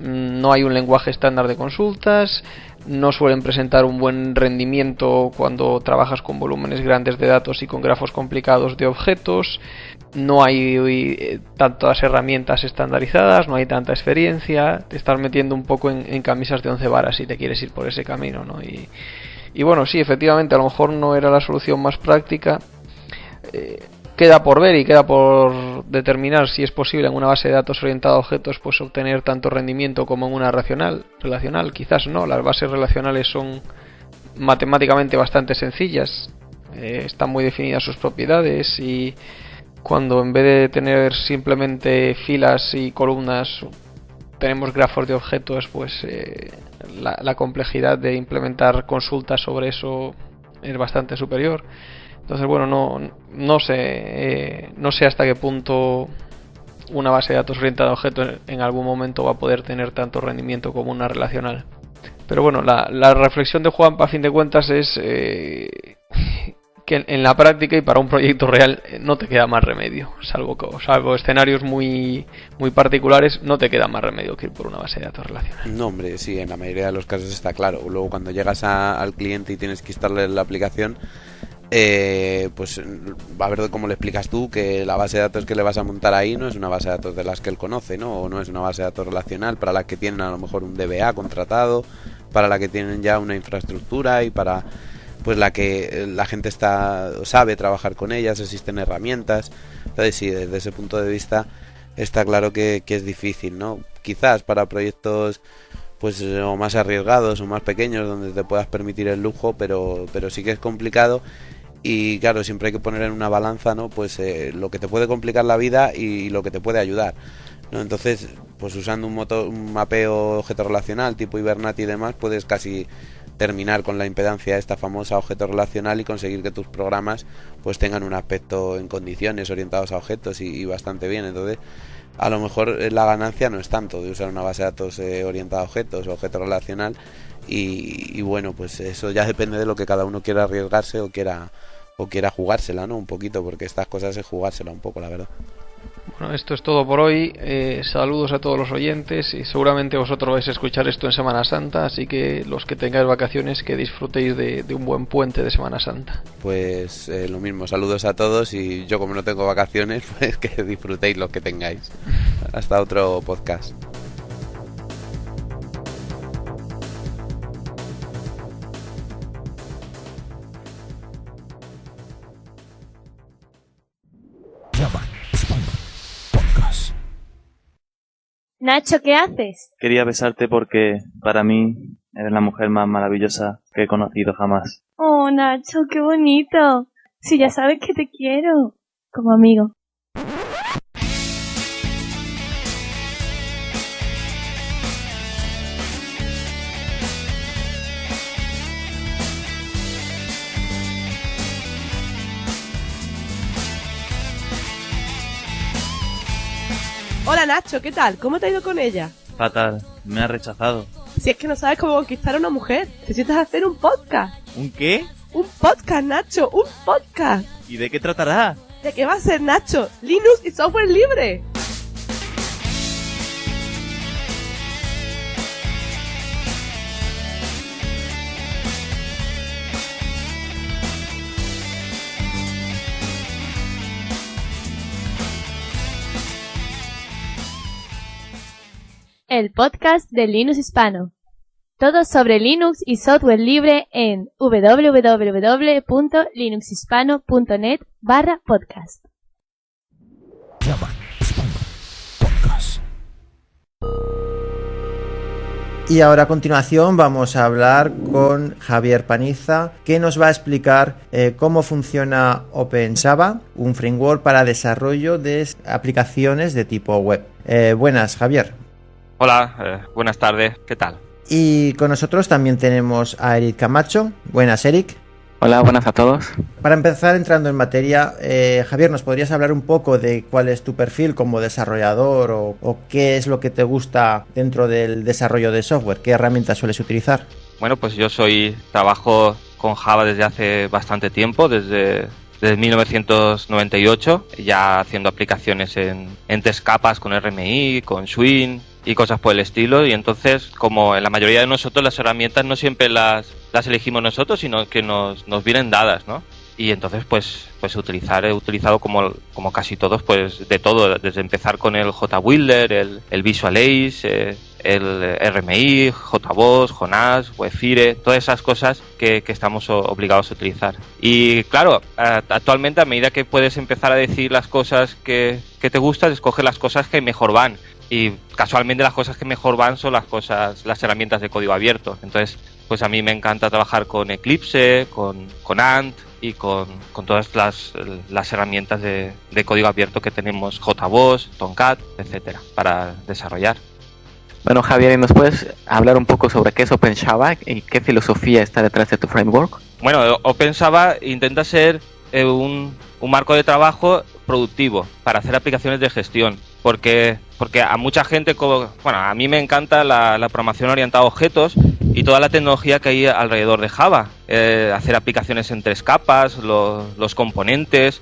[SPEAKER 2] no hay un lenguaje estándar de consultas, no suelen presentar un buen rendimiento cuando trabajas con volúmenes grandes de datos y con grafos complicados de objetos, no hay tantas herramientas estandarizadas, no hay tanta experiencia, te estás metiendo un poco en camisas de 11 varas si te quieres ir por ese camino, ¿no? Y bueno, sí, efectivamente, a lo mejor no era la solución más práctica. Queda por ver y queda por determinar si es posible en una base de datos orientada a objetos pues obtener tanto rendimiento como en una relacional. Quizás no, las bases relacionales son matemáticamente bastante sencillas, están muy definidas sus propiedades, y cuando en vez de tener simplemente filas y columnas tenemos grafos de objetos, pues la complejidad de implementar consultas sobre eso es bastante superior. Entonces, bueno, no sé hasta qué punto una base de datos orientada a objetos en algún momento va a poder tener tanto rendimiento como una relacional. Pero bueno, la reflexión de Juan, a fin de cuentas, es que en la práctica y para un proyecto real no te queda más remedio, salvo escenarios muy particulares, no te queda más remedio que ir por una base de datos relacional.
[SPEAKER 3] No, hombre, sí, en la mayoría de los casos está claro. Luego cuando llegas al cliente y tienes que instalarle la aplicación, pues va a ver cómo le explicas tú que la base de datos que le vas a montar ahí no es una base de datos de las que él conoce, ¿no? O no es una base de datos relacional para la que tienen a lo mejor un DBA contratado, para la que tienen ya una infraestructura y para pues la que la gente sabe trabajar con ellas, existen herramientas. Entonces sí, desde ese punto de vista está claro que es difícil, ¿no? Quizás para proyectos pues o más arriesgados o más pequeños donde te puedas permitir el lujo, pero sí que es complicado. Y claro, siempre hay que poner en una balanza, ¿no? Pues lo que te puede complicar la vida y lo que te puede ayudar, ¿no? Entonces, pues usando un mapeo objeto relacional tipo Hibernate y demás, puedes casi terminar con la impedancia esta famosa objeto relacional y conseguir que tus programas pues tengan un aspecto en condiciones orientados a objetos y bastante bien. Entonces, a lo mejor la ganancia no es tanto de usar una base de datos orientada a objetos o objeto relacional, y bueno, pues eso ya depende de lo que cada uno quiera arriesgarse o quiera jugársela, ¿no? Un poquito, porque estas cosas es jugársela un poco, la verdad.
[SPEAKER 2] Bueno, esto es todo por hoy. Saludos a todos los oyentes y seguramente vosotros vais a escuchar esto en Semana Santa, así que los que tengáis vacaciones que disfrutéis de un buen puente de Semana Santa.
[SPEAKER 3] Pues lo mismo, saludos a todos y yo como no tengo vacaciones, pues que disfrutéis los que tengáis. Hasta otro podcast.
[SPEAKER 4] Nacho, ¿qué haces?
[SPEAKER 5] Quería besarte porque, para mí, eres la mujer más maravillosa que he conocido jamás.
[SPEAKER 4] Oh, Nacho, qué bonito. Si ya sabes que te quiero. Como amigo.
[SPEAKER 6] Hola Nacho, ¿qué tal? ¿Cómo te ha ido con ella?
[SPEAKER 5] Fatal, me ha rechazado.
[SPEAKER 6] Si es que no sabes cómo conquistar a una mujer, necesitas hacer un podcast.
[SPEAKER 5] ¿Un qué?
[SPEAKER 6] Un podcast, Nacho, un podcast.
[SPEAKER 5] ¿Y de qué tratará?
[SPEAKER 6] ¿De qué va a ser, Nacho? Linux y software libre.
[SPEAKER 4] El podcast de Linux Hispano. Todo sobre Linux y software libre en www.linuxhispano.net/podcast.
[SPEAKER 1] Y ahora a continuación vamos a hablar con Javier Paniza, que nos va a explicar cómo funciona OpenSaba, un framework para desarrollo de aplicaciones de tipo web. Buenas, Javier.
[SPEAKER 7] Hola, buenas tardes, ¿qué tal?
[SPEAKER 1] Y con nosotros también tenemos a Eric Camacho. Buenas, Eric.
[SPEAKER 8] Hola, buenas a todos.
[SPEAKER 1] Para empezar, entrando en materia, Javier, ¿nos podrías hablar un poco de cuál es tu perfil como desarrollador o qué es lo que te gusta dentro del desarrollo de software? ¿Qué herramientas sueles utilizar?
[SPEAKER 7] Bueno, pues yo trabajo con Java desde hace bastante tiempo, desde 1998, ya haciendo aplicaciones en 3 capas con RMI, con Swing y cosas por el estilo, y entonces, como en la mayoría de nosotros, las herramientas no siempre las elegimos nosotros, sino que nos vienen dadas, ¿no? Y entonces pues he utilizado como casi todos, pues de todo, desde empezar con el JBuilder, el Visual Ace, el RMI, JBoss, Jonas, Webfire, todas esas cosas que estamos obligados a utilizar. Y claro, actualmente, a medida que puedes empezar a decir las cosas que te gustan, escoger las cosas que mejor van. Y casualmente las cosas que mejor van son las herramientas de código abierto. Entonces, pues a mí me encanta trabajar con Eclipse, con Ant y con todas las herramientas de código abierto que tenemos, JBoss, Tomcat, etcétera, para desarrollar.
[SPEAKER 8] Bueno, Javier, ¿y nos puedes hablar un poco sobre qué es OpenSaba y qué filosofía está detrás de tu framework?
[SPEAKER 7] Bueno, OpenSaba intenta ser un marco de trabajo productivo para hacer aplicaciones de gestión, porque a mucha gente, a mí me encanta la programación orientada a objetos y toda la tecnología que hay alrededor de Java, hacer aplicaciones en 3 capas, los componentes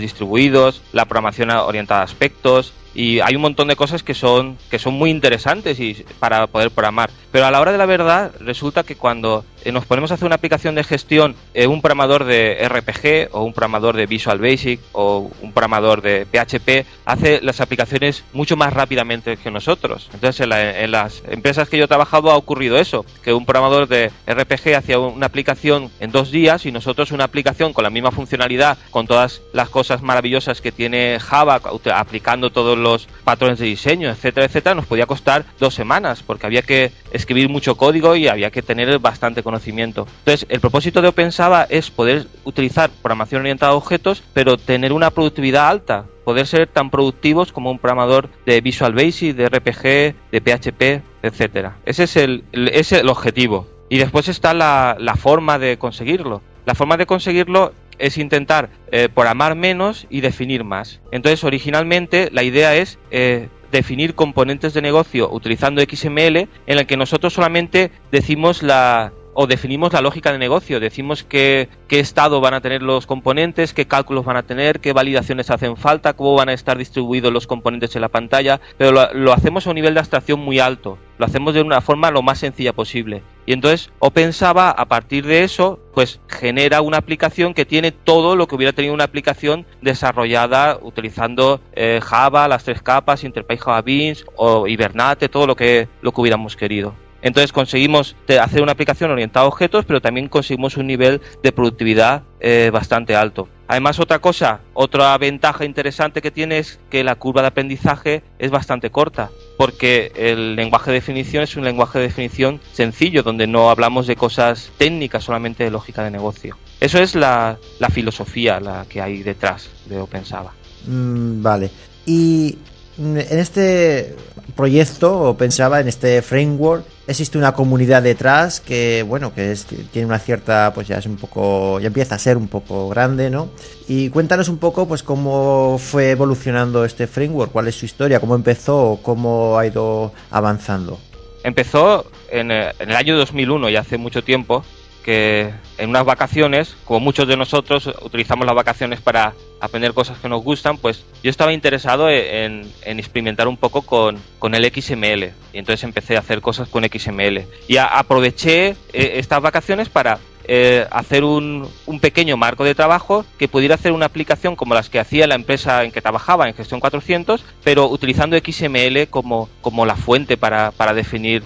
[SPEAKER 7] distribuidos, la programación orientada a aspectos, y hay un montón de cosas que son muy interesantes para poder programar. Pero a la hora de la verdad, resulta que cuando nos ponemos a hacer una aplicación de gestión, un programador de RPG o un programador de Visual Basic o un programador de PHP hace las aplicaciones mucho más rápidamente que nosotros. Entonces, en las empresas que yo he trabajado ha ocurrido eso, que un programador de RPG hacía una aplicación en 2 días y nosotros una aplicación con la misma funcionalidad, con todas las cosas maravillosas que tiene Java, aplicando todos los patrones de diseño, etcétera, etcétera, nos podía costar 2 semanas, porque había que escribir mucho código y había que tener bastante conocimiento. Entonces, el propósito de OpenSaba es poder utilizar programación orientada a objetos, pero tener una productividad alta, poder ser tan productivos como un programador de Visual Basic, de RPG, de PHP, etcétera. Ese es el objetivo. Y después está la forma de conseguirlo. La forma de conseguirlo es intentar programar menos y definir más. Entonces, originalmente la idea es definir componentes de negocio utilizando XML, en el que nosotros solamente decimos la o definimos la lógica de negocio, decimos qué estado van a tener los componentes, qué cálculos van a tener, qué validaciones hacen falta, cómo van a estar distribuidos los componentes en la pantalla, pero lo hacemos a un nivel de abstracción muy alto, lo hacemos de una forma lo más sencilla posible. Y entonces OpenSaba, a partir de eso, pues genera una aplicación que tiene todo lo que hubiera tenido una aplicación desarrollada utilizando Java, las 3 capas, Interface Java Beans o Hibernate, todo lo que hubiéramos querido. Entonces conseguimos hacer una aplicación orientada a objetos, pero también conseguimos un nivel de productividad bastante alto. Además, otra ventaja interesante que tiene es que la curva de aprendizaje es bastante corta, porque el lenguaje de definición es un lenguaje de definición sencillo, donde no hablamos de cosas técnicas, solamente de lógica de negocio. Eso es la filosofía la que hay detrás de OpenSaba.
[SPEAKER 1] Vale. Y en este proyecto, OpenSaba, en este framework, existe una comunidad detrás que, bueno, que tiene una cierta, pues ya empieza a ser un poco grande, ¿no? Y cuéntanos un poco, pues, cómo fue evolucionando este framework, cuál es su historia, cómo empezó, cómo ha ido avanzando.
[SPEAKER 7] Empezó en el año 2001, ya hace mucho tiempo, que en unas vacaciones, como muchos de nosotros utilizamos las vacaciones para aprender cosas que nos gustan, pues yo estaba interesado en experimentar un poco con el XML, y entonces empecé a hacer cosas con XML y aproveché estas vacaciones para hacer un pequeño marco de trabajo que pudiera hacer una aplicación como las que hacía la empresa en que trabajaba, en Gestión 400, pero utilizando XML como la fuente para definir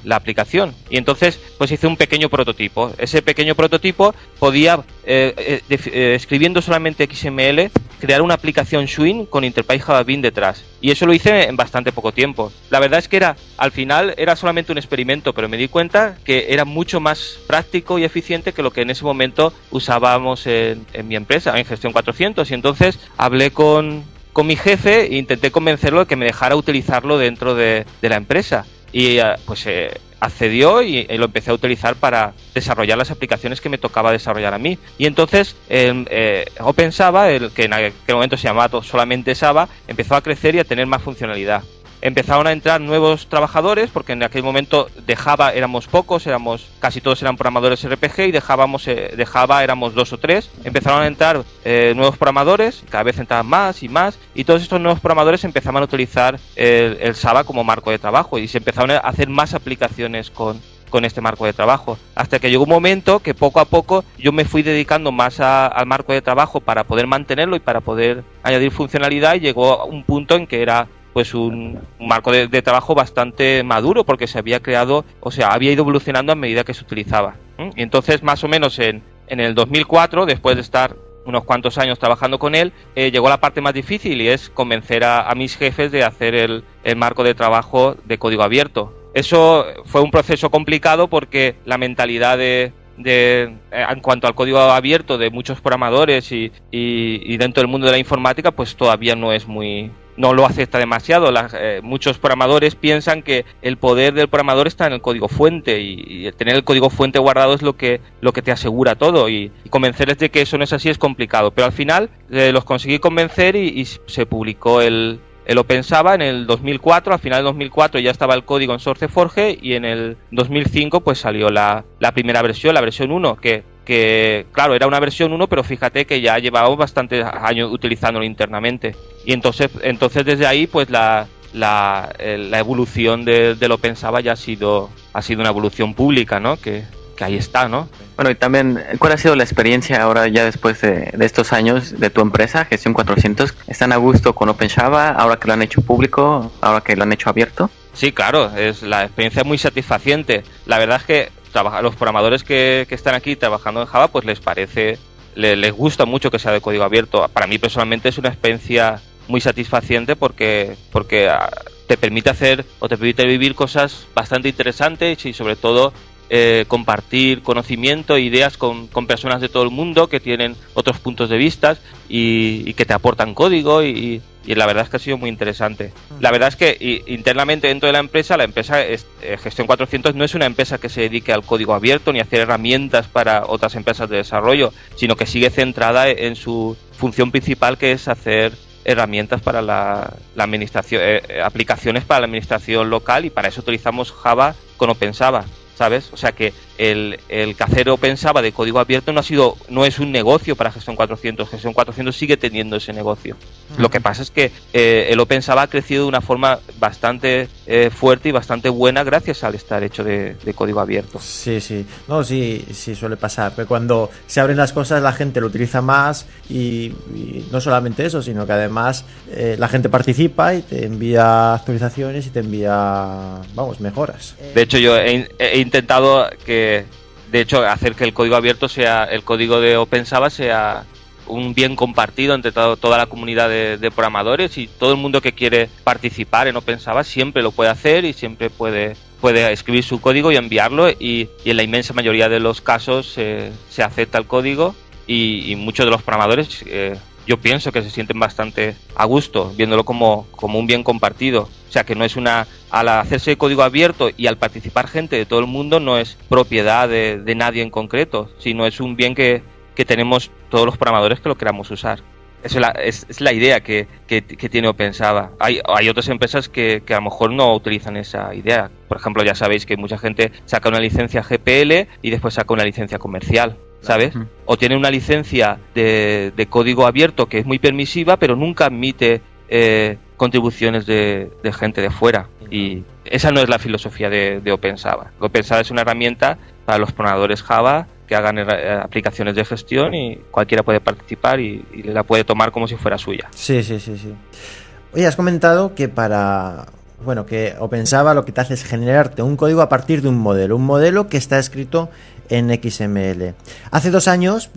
[SPEAKER 7] la aplicación. Y entonces pues hice un pequeño prototipo. Ese pequeño prototipo podía, escribiendo solamente XML, crear una aplicación Swing con Interface Java Beans detrás. Y eso lo hice en bastante poco tiempo. La verdad es que al final era solamente un experimento, pero me di cuenta que era mucho más práctico y eficiente que lo que en ese momento usábamos en mi empresa, en Gestión 400. Y entonces hablé con mi jefe e intenté convencerlo de que me dejara utilizarlo dentro de la empresa. Y accedió y lo empecé a utilizar para desarrollar las aplicaciones que me tocaba desarrollar a mí. Y entonces OpenSaba, que en aquel momento se llamaba solamente Saba, empezó a crecer y a tener más funcionalidad. Empezaron a entrar nuevos trabajadores, porque en aquel momento de Java éramos pocos, casi todos eran programadores RPG, y de Java éramos 2 o 3. Empezaron a entrar nuevos programadores, cada vez entraban más y más, y todos estos nuevos programadores empezaban a utilizar el Saba como marco de trabajo, y se empezaron a hacer más aplicaciones con este marco de trabajo, hasta que llegó un momento que poco a poco yo me fui dedicando más al marco de trabajo para poder mantenerlo y para poder añadir funcionalidad, y llegó a un punto en que era pues un marco de trabajo bastante maduro, porque se había creado, había ido evolucionando a medida que se utilizaba. Y entonces, más o menos en el 2004, después de estar unos cuantos años trabajando con él, llegó la parte más difícil, y es convencer a mis jefes de hacer el marco de trabajo de código abierto. Eso fue un proceso complicado, porque la mentalidad en cuanto al código abierto de muchos programadores y dentro del mundo de la informática, pues todavía no lo acepta demasiado. Muchos programadores piensan que el poder del programador está en el código fuente, y tener el código fuente guardado es lo que te asegura todo, y convencerles de que eso no es así es complicado, pero al final los conseguí convencer y se publicó el OpenSaba en el 2004. Al final del 2004 ya estaba el código en SourceForge, y en el 2005 pues salió la primera versión, la versión 1, que claro, era una versión 1, pero fíjate que ya llevábamos bastantes años utilizándolo internamente. Y entonces desde ahí pues la evolución del OpenSaba ya ha sido una evolución pública, ¿no? Que ahí está, ¿no?
[SPEAKER 8] Bueno, y también, ¿cuál ha sido la experiencia ahora ya después de estos años de tu empresa, Gestión 400? ¿Están a gusto con OpenSaba ahora que lo han hecho público, ahora que lo han hecho abierto?
[SPEAKER 7] Sí, claro, la experiencia es muy satisfaciente. La verdad es que los programadores que están aquí trabajando en Java, pues les gusta mucho que sea de código abierto. Para mí personalmente es una experiencia muy satisfaciente, porque te permite hacer o te permite vivir cosas bastante interesantes, y sobre todo compartir conocimiento e ideas con personas de todo el mundo que tienen otros puntos de vista y que te aportan código, y la verdad es que ha sido muy interesante. La verdad es que internamente dentro de la empresa Gestión 400 no es una empresa que se dedique al código abierto ni a hacer herramientas para otras empresas de desarrollo, sino que sigue centrada en su función principal, que es hacer herramientas para la administración, aplicaciones para la administración local, y para eso utilizamos Java con OpenSaba, ¿sabes? O sea que el que hacer OpenSaba de código abierto no es un negocio para Gestión 400. Gestión 400 sigue teniendo ese negocio. Lo que pasa es que el OpenSaba ha crecido de una forma bastante fuerte y bastante buena gracias al estar hecho de código abierto.
[SPEAKER 1] Sí, suele pasar. Que cuando se abren las cosas la gente lo utiliza más y no solamente eso, sino que además la gente participa y te envía actualizaciones y te envía, mejoras.
[SPEAKER 7] De hecho, yo he intentado hacer que el código abierto el código de OpenSaba sea un bien compartido entre toda la comunidad de programadores, y todo el mundo que quiere participar en OpenSaba siempre lo puede hacer y siempre puede escribir su código y enviarlo, y en la inmensa mayoría de los casos se acepta el código y muchos de los programadores yo pienso que se sienten bastante a gusto viéndolo como un bien compartido. O sea, que no es al hacerse código abierto y al participar gente de todo el mundo, no es propiedad de nadie en concreto, sino es un bien que tenemos todos los programadores que lo queramos usar. Es la idea que tiene OpenSaba. Hay otras empresas que a lo mejor no utilizan esa idea. Por ejemplo, ya sabéis que mucha gente saca una licencia GPL y después saca una licencia comercial, ¿sabes? O tiene una licencia de código abierto que es muy permisiva, pero nunca admite contribuciones de gente de fuera. Y esa no es la filosofía de OpenSaba. OpenSaba es una herramienta para los programadores Java que hagan aplicaciones de gestión, y cualquiera puede participar y la puede tomar como si fuera suya.
[SPEAKER 1] Sí. Oye, has comentado que que OpenSaba lo que te hace es generarte un código a partir de un modelo que está escrito en XML. Hace 2 años,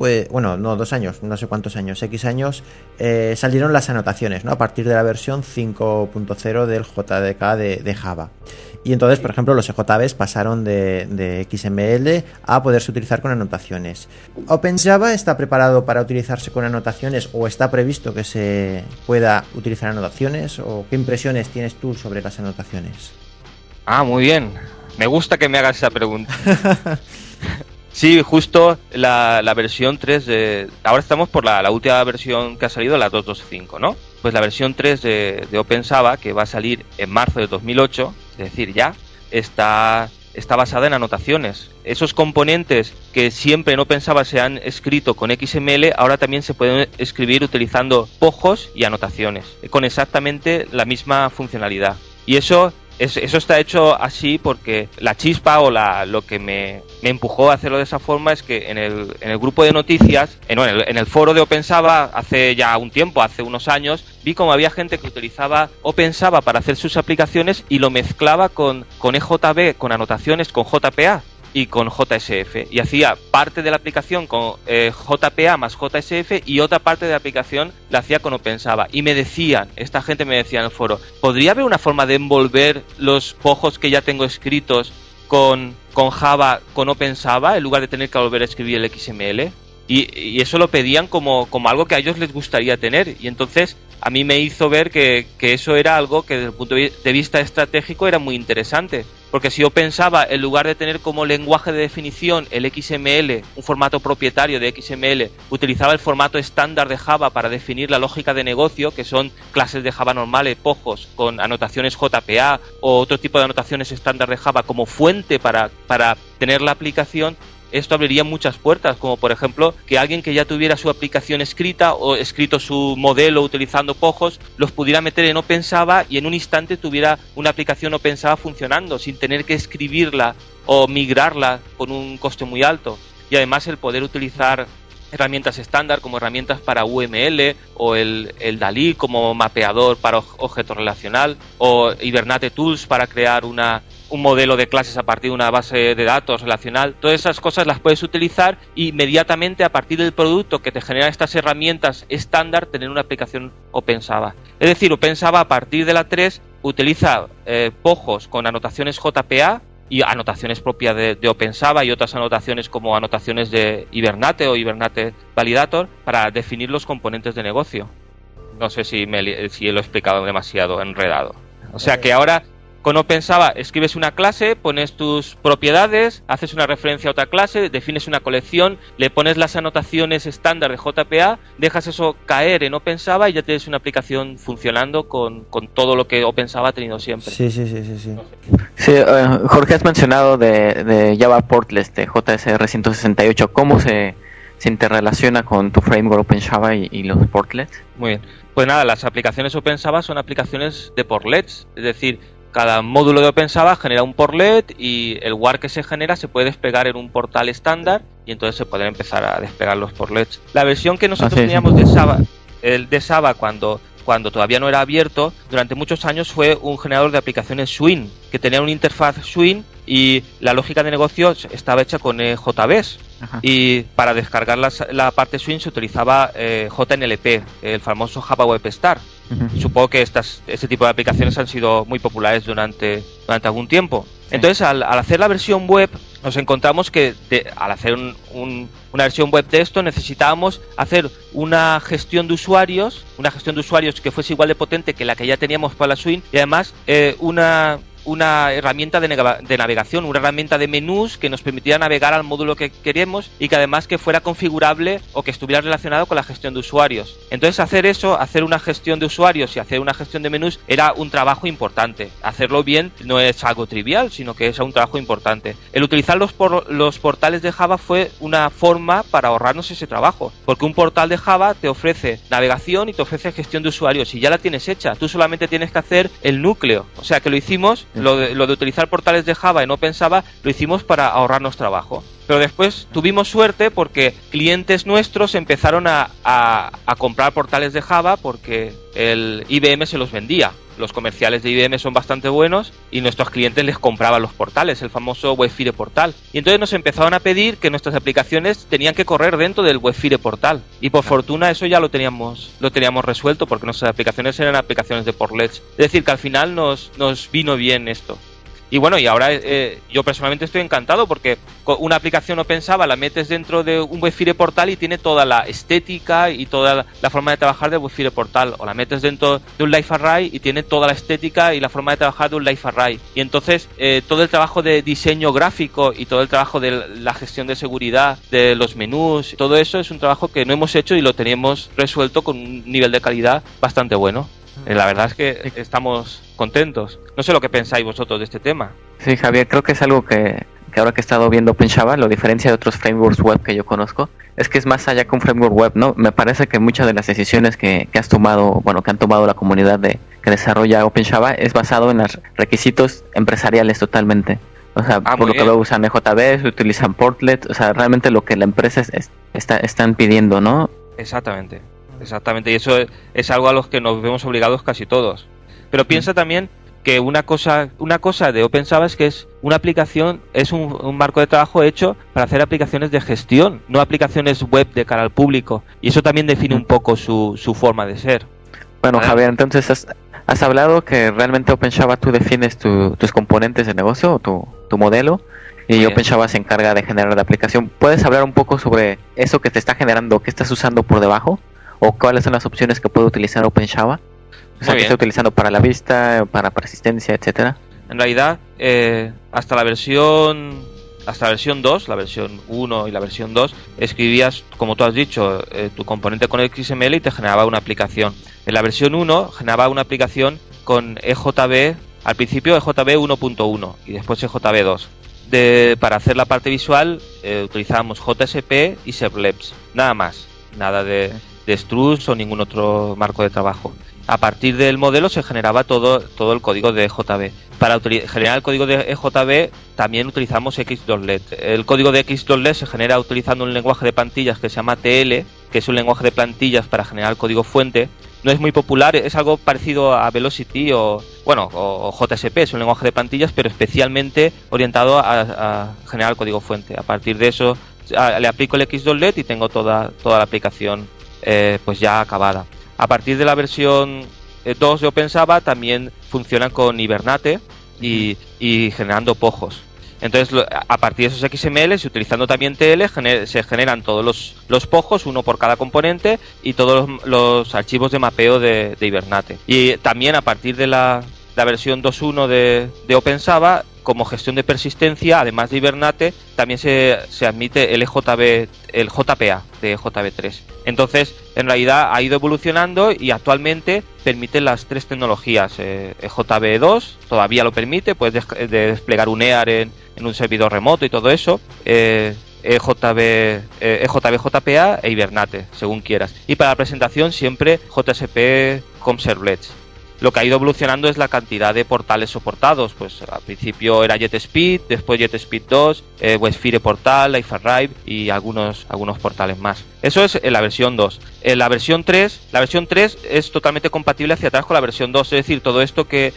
[SPEAKER 1] no sé cuántos años, X años, salieron las anotaciones, ¿no? A partir de la versión 5.0 del JDK de Java. Y entonces, por ejemplo, los EJBs pasaron de XML a poderse utilizar con anotaciones. ¿OpenSaba está preparado para utilizarse con anotaciones, o está previsto que se pueda utilizar anotaciones? ¿O qué impresiones tienes tú sobre las anotaciones?
[SPEAKER 7] Muy bien. Me gusta que me hagas esa pregunta. Sí, justo la versión 3 ahora estamos por la última versión que ha salido, la 2.2.5, ¿no? Pues la versión 3 de OpenSaba, que va a salir en marzo de 2008, es decir, ya, está basada en anotaciones. Esos componentes que siempre en OpenSaba se han escrito con XML, ahora también se pueden escribir utilizando pojos y anotaciones, con exactamente la misma funcionalidad. Y eso está hecho así porque la chispa o lo que me empujó a hacerlo de esa forma es que en el grupo de noticias, en el foro de OpenSaba, hace ya un tiempo, hace unos años, vi como había gente que utilizaba OpenSaba para hacer sus aplicaciones y lo mezclaba con EJB, con anotaciones, con JPA y con JSF, y hacía parte de la aplicación con JPA más JSF, y otra parte de la aplicación la hacía con OpenSaba. Y esta gente me decía en el foro, ¿podría haber una forma de envolver los pojos que ya tengo escritos con Java, con OpenSaba, en lugar de tener que volver a escribir el XML? Y eso lo pedían como algo que a ellos les gustaría tener, y entonces a mí me hizo ver que eso era algo que desde el punto de vista estratégico era muy interesante, porque si yo pensaba, en lugar de tener como lenguaje de definición el XML, un formato propietario de XML, utilizaba el formato estándar de Java para definir la lógica de negocio, que son clases de Java normales, pojos, con anotaciones JPA o otro tipo de anotaciones estándar de Java como fuente para tener la aplicación, esto abriría muchas puertas, como por ejemplo que alguien que ya tuviera su aplicación escrita o escrito su modelo utilizando pojos, los pudiera meter en OpenSaba y en un instante tuviera una aplicación OpenSaba funcionando sin tener que escribirla o migrarla con un coste muy alto. Y además el poder utilizar herramientas estándar como herramientas para UML, o el DALI como mapeador para objeto relacional, o Hibernate Tools para crear un modelo de clases a partir de una base de datos relacional. Todas esas cosas las puedes utilizar inmediatamente a partir del producto que te generan estas herramientas estándar, tener una aplicación OpenSaba. Es decir, OpenSaba a partir de la 3 utiliza pojos con anotaciones JPA y anotaciones propias de OpenSaba, y otras anotaciones como anotaciones de Hibernate o Hibernate Validator para definir los componentes de negocio. No sé si lo he explicado demasiado enredado. O sea que ahora Con OpenSaba escribes una clase, pones tus propiedades, haces una referencia a otra clase, defines una colección, le pones las anotaciones estándar de JPA, dejas eso caer en OpenSaba y ya tienes una aplicación funcionando con todo lo que OpenSaba ha tenido siempre.
[SPEAKER 1] Sí.
[SPEAKER 8] Sí, Jorge, has mencionado de Java Portlets, de JSR 168. ¿Cómo se interrelaciona con tu framework OpenSaba y los portlets?
[SPEAKER 7] Muy bien. Pues nada, las aplicaciones OpenSaba son aplicaciones de portlets, es decir, cada módulo de OpenSaba genera un portlet y el WAR que se genera se puede desplegar en un portal estándar y entonces se pueden empezar a desplegar los portlets. La versión que nosotros teníamos de Saba cuando todavía no era abierto, durante muchos años fue un generador de aplicaciones Swing, que tenía una interfaz Swing y la lógica de negocio estaba hecha con JBeans. Y para descargar la parte Swing se utilizaba JNLP, el famoso Java Web Star. Supongo que este tipo de aplicaciones han sido muy populares durante algún tiempo. Entonces, al hacer la versión web, nos encontramos que al hacer una versión web de esto, necesitábamos hacer una gestión de usuarios que fuese igual de potente que la que ya teníamos para la Swing, y además una herramienta de navegación, una herramienta de menús que nos permitiera navegar al módulo que queremos y que además que fuera configurable o que estuviera relacionado con la gestión de usuarios. Entonces hacer una gestión de usuarios y hacer una gestión de menús era un trabajo importante. Hacerlo bien no es algo trivial, sino que es un trabajo importante. El utilizar los portales de Java fue una forma para ahorrarnos ese trabajo, porque un portal de Java te ofrece navegación y te ofrece gestión de usuarios y ya la tienes hecha. Tú solamente tienes que hacer el núcleo. O sea que lo hicimos. Lo de utilizar portales de Java en OpenSaba lo hicimos para ahorrarnos trabajo. Pero después tuvimos suerte porque clientes nuestros empezaron a comprar portales de Java porque el IBM se los vendía. Los comerciales de IBM son bastante buenos y nuestros clientes les compraban los portales, el famoso WebFire portal. Y entonces nos empezaron a pedir que nuestras aplicaciones tenían que correr dentro del WebFire portal. Y por fortuna eso ya lo teníamos resuelto porque nuestras aplicaciones eran aplicaciones de portlets. Es decir, que al final nos vino bien esto. Y bueno, y ahora yo personalmente estoy encantado porque una aplicación OpenSaba la metes dentro de un WebFire portal y tiene toda la estética y toda la forma de trabajar del WebFire portal. O la metes dentro de un LiveArray y tiene toda la estética y la forma de trabajar de un LiveArray. Y entonces todo el trabajo de diseño gráfico y todo el trabajo de la gestión de seguridad, de los menús, todo eso es un trabajo que no hemos hecho y lo teníamos resuelto con un nivel de calidad bastante bueno. La verdad es que estamos contentos. No sé lo que pensáis vosotros de este tema.
[SPEAKER 8] Sí, Javier, creo que es algo que ahora que he estado viendo OpenSaba, lo diferencia de otros frameworks web que yo conozco, es que es más allá que un framework web, ¿no? Me parece que muchas de las decisiones que han tomado la comunidad que desarrolla OpenSaba es basado en los requisitos empresariales totalmente. O sea, por lo que veo usan EJB, utilizan Portlet, o sea, realmente lo que la empresa están pidiendo, ¿no?
[SPEAKER 7] Exactamente, y eso es algo a los que nos vemos obligados casi todos. Pero piensa también que una cosa de OpenSaba es que es una aplicación, es un marco de trabajo hecho para hacer aplicaciones de gestión, no aplicaciones web de cara al público. Y eso también define un poco su forma de ser.
[SPEAKER 8] Bueno, Javier, entonces has hablado que realmente OpenSaba tú defines tus componentes de negocio, tu modelo, y OpenSaba se encarga de generar la aplicación. ¿Puedes hablar un poco sobre eso que te está generando, qué estás usando por debajo? ¿O cuáles son las opciones que puede utilizar OpenSaba? O sea, ¿qué está utilizando para la vista, para persistencia, etcétera?
[SPEAKER 7] En realidad, hasta la versión 2, la versión 1 y la versión 2, escribías, como tú has dicho, tu componente con XML y te generaba una aplicación. En la versión 1 generaba una aplicación con EJB, al principio EJB 1.1 y después EJB 2. Para hacer la parte visual utilizábamos JSP y Servlets, nada más, nada de Struts o ningún otro marco de trabajo. A partir del modelo se generaba todo el código de EJB. Para generar el código de EJB también utilizamos X.let. El código de X.let se genera utilizando un lenguaje de plantillas que se llama TL, que es un lenguaje de plantillas para generar código fuente. No es muy popular, es algo parecido a Velocity o JSP, es un lenguaje de plantillas, pero especialmente orientado a generar código fuente. A partir de eso le aplico el X.let y tengo toda la aplicación pues ya acabada. A partir de la versión 2 de OpenSaba también funciona con Hibernate y generando pojos. Entonces, a partir de esos XMLs y utilizando también TL, se generan todos los pojos, uno por cada componente, y todos los archivos de mapeo de Hibernate. Y también a partir de la la versión 2.1 de OpenSaba, como gestión de persistencia, además de Hibernate, también se admite el JPA de JB3. Entonces, en realidad ha ido evolucionando y actualmente permite las tres tecnologías. JB2 todavía lo permite, puedes desplegar un EAR en un servidor remoto y todo eso. JPA e Hibernate, según quieras. Y para la presentación siempre JSP com Servlets. Lo que ha ido evolucionando es la cantidad de portales soportados. Pues al principio era JetSpeed, después JetSpeed 2, Westfire Portal, Life Arrive y algunos portales más. Eso es en la versión 2. En la versión 3 es totalmente compatible hacia atrás con la versión 2. Es decir, todo esto que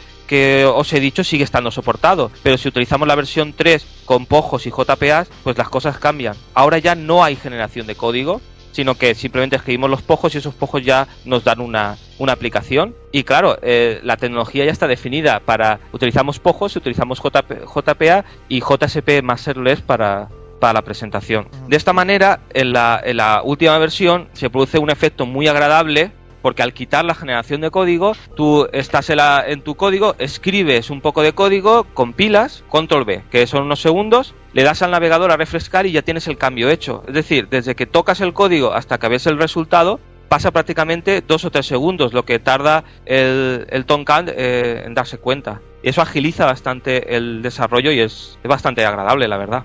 [SPEAKER 7] os he dicho sigue estando soportado. Pero si utilizamos la versión 3 con POJOS y JPAs, pues las cosas cambian. Ahora ya no hay generación de código, sino que simplemente escribimos los POJOS y esos POJOS ya nos dan una aplicación. Y claro, la tecnología ya está definida. Utilizamos POJOS, utilizamos JPA y JSP más Serverless para la presentación. De esta manera, en la última versión se produce un efecto muy agradable, porque al quitar la generación de código, tú estás en tu código, escribes un poco de código, compilas, control V, que son unos segundos, le das al navegador a refrescar y ya tienes el cambio hecho. Es decir, desde que tocas el código hasta que ves el resultado, pasa prácticamente 2 o 3 segundos, lo que tarda el Tomcat en darse cuenta. Y eso agiliza bastante el desarrollo y es bastante agradable, la verdad.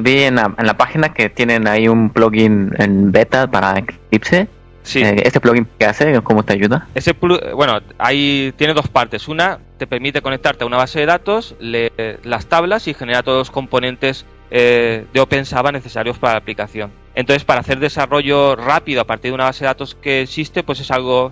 [SPEAKER 8] Vi en la página que tienen ahí un plugin en beta para Eclipse.
[SPEAKER 7] Sí.
[SPEAKER 8] ¿Este plugin qué hace? ¿Cómo te ayuda?
[SPEAKER 7] Tiene dos partes. Una, te permite conectarte a una base de datos, las tablas y genera todos los componentes de OpenSaba necesarios para la aplicación. Entonces, para hacer desarrollo rápido a partir de una base de datos que existe, pues es algo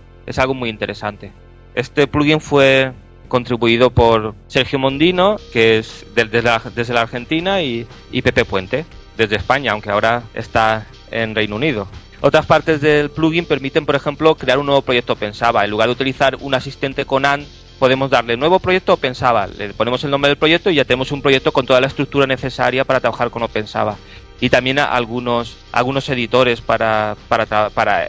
[SPEAKER 7] muy interesante. Este plugin fue contribuido por Sergio Mondino, que es desde la Argentina, y Pepe Puente, desde España, aunque ahora está en Reino Unido. Otras partes del plugin permiten, por ejemplo, crear un nuevo proyecto OpenSaba. En lugar de utilizar un asistente Conan, podemos darle nuevo proyecto OpenSaba. Le ponemos el nombre del proyecto y ya tenemos un proyecto con toda la estructura necesaria para trabajar con OpenSaba. Y también algunos editores para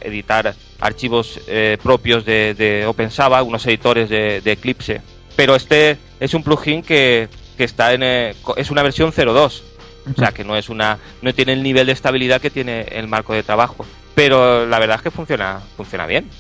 [SPEAKER 7] editar archivos propios de OpenSaba, algunos editores de Eclipse. Pero este es un plugin que está es una versión 0.2. O sea, que no tiene el nivel de estabilidad que tiene el marco de trabajo. Pero la verdad es que funciona bien.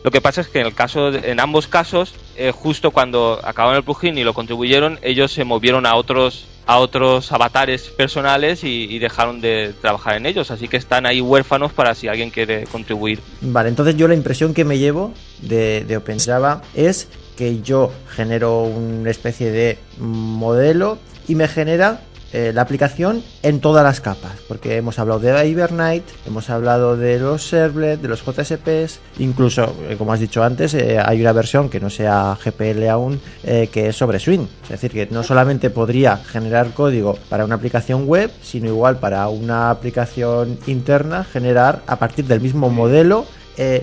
[SPEAKER 7] Lo que pasa es que en ambos casos, justo cuando acabaron el plugin y lo contribuyeron, ellos se movieron a otros avatares personales y dejaron de trabajar en ellos. Así que están ahí huérfanos para si alguien quiere contribuir.
[SPEAKER 1] Vale, entonces yo la impresión que me llevo de OpenSaba es que yo genero una especie de modelo y me genera la aplicación en todas las capas, porque hemos hablado de Hibernate, hemos hablado de los servlets, de los JSPs, incluso, como has dicho antes, hay una versión que no sea GPL aún, que es sobre Swing, es decir, que no solamente podría generar código para una aplicación web, sino igual para una aplicación interna, generar a partir del mismo modelo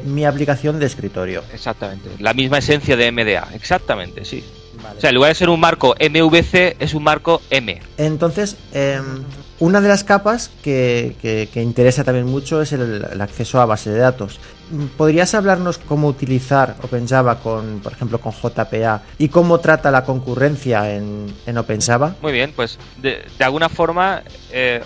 [SPEAKER 1] mi aplicación de escritorio.
[SPEAKER 7] Exactamente, la misma esencia de MDA, exactamente, sí. Vale. O sea, en lugar de ser un marco MVC, es un marco M.
[SPEAKER 1] Entonces, una de las capas que interesa también mucho es el acceso a base de datos. ¿Podrías hablarnos cómo utilizar OpenSaba por ejemplo, con JPA y cómo trata la concurrencia en OpenSaba?
[SPEAKER 7] Muy bien, pues de alguna forma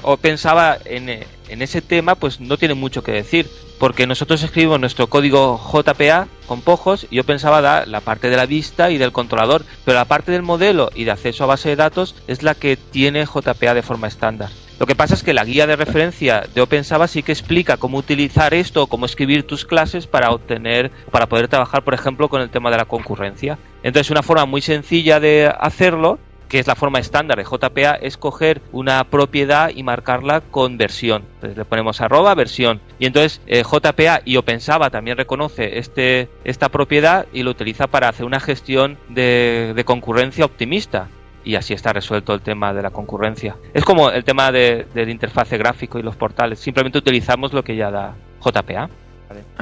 [SPEAKER 7] OpenSaba en ese tema pues no tiene mucho que decir, porque nosotros escribimos nuestro código JPA con POJOS y OpenSaba da la parte de la vista y del controlador, pero la parte del modelo y de acceso a base de datos es la que tiene JPA de forma estándar. Lo que pasa es que la guía de referencia de OpenSaba sí que explica cómo utilizar esto, cómo escribir tus clases para poder trabajar, por ejemplo, con el tema de la concurrencia. Entonces, una forma muy sencilla de hacerlo, que es la forma estándar de JPA, es coger una propiedad y marcarla con versión. Entonces le ponemos @versión y entonces JPA y OpenSaba también reconoce esta propiedad y lo utiliza para hacer una gestión de concurrencia optimista. Y así está resuelto el tema de la concurrencia. Es como el tema del interfaz gráfico y los portales. Simplemente utilizamos lo que ya da JPA.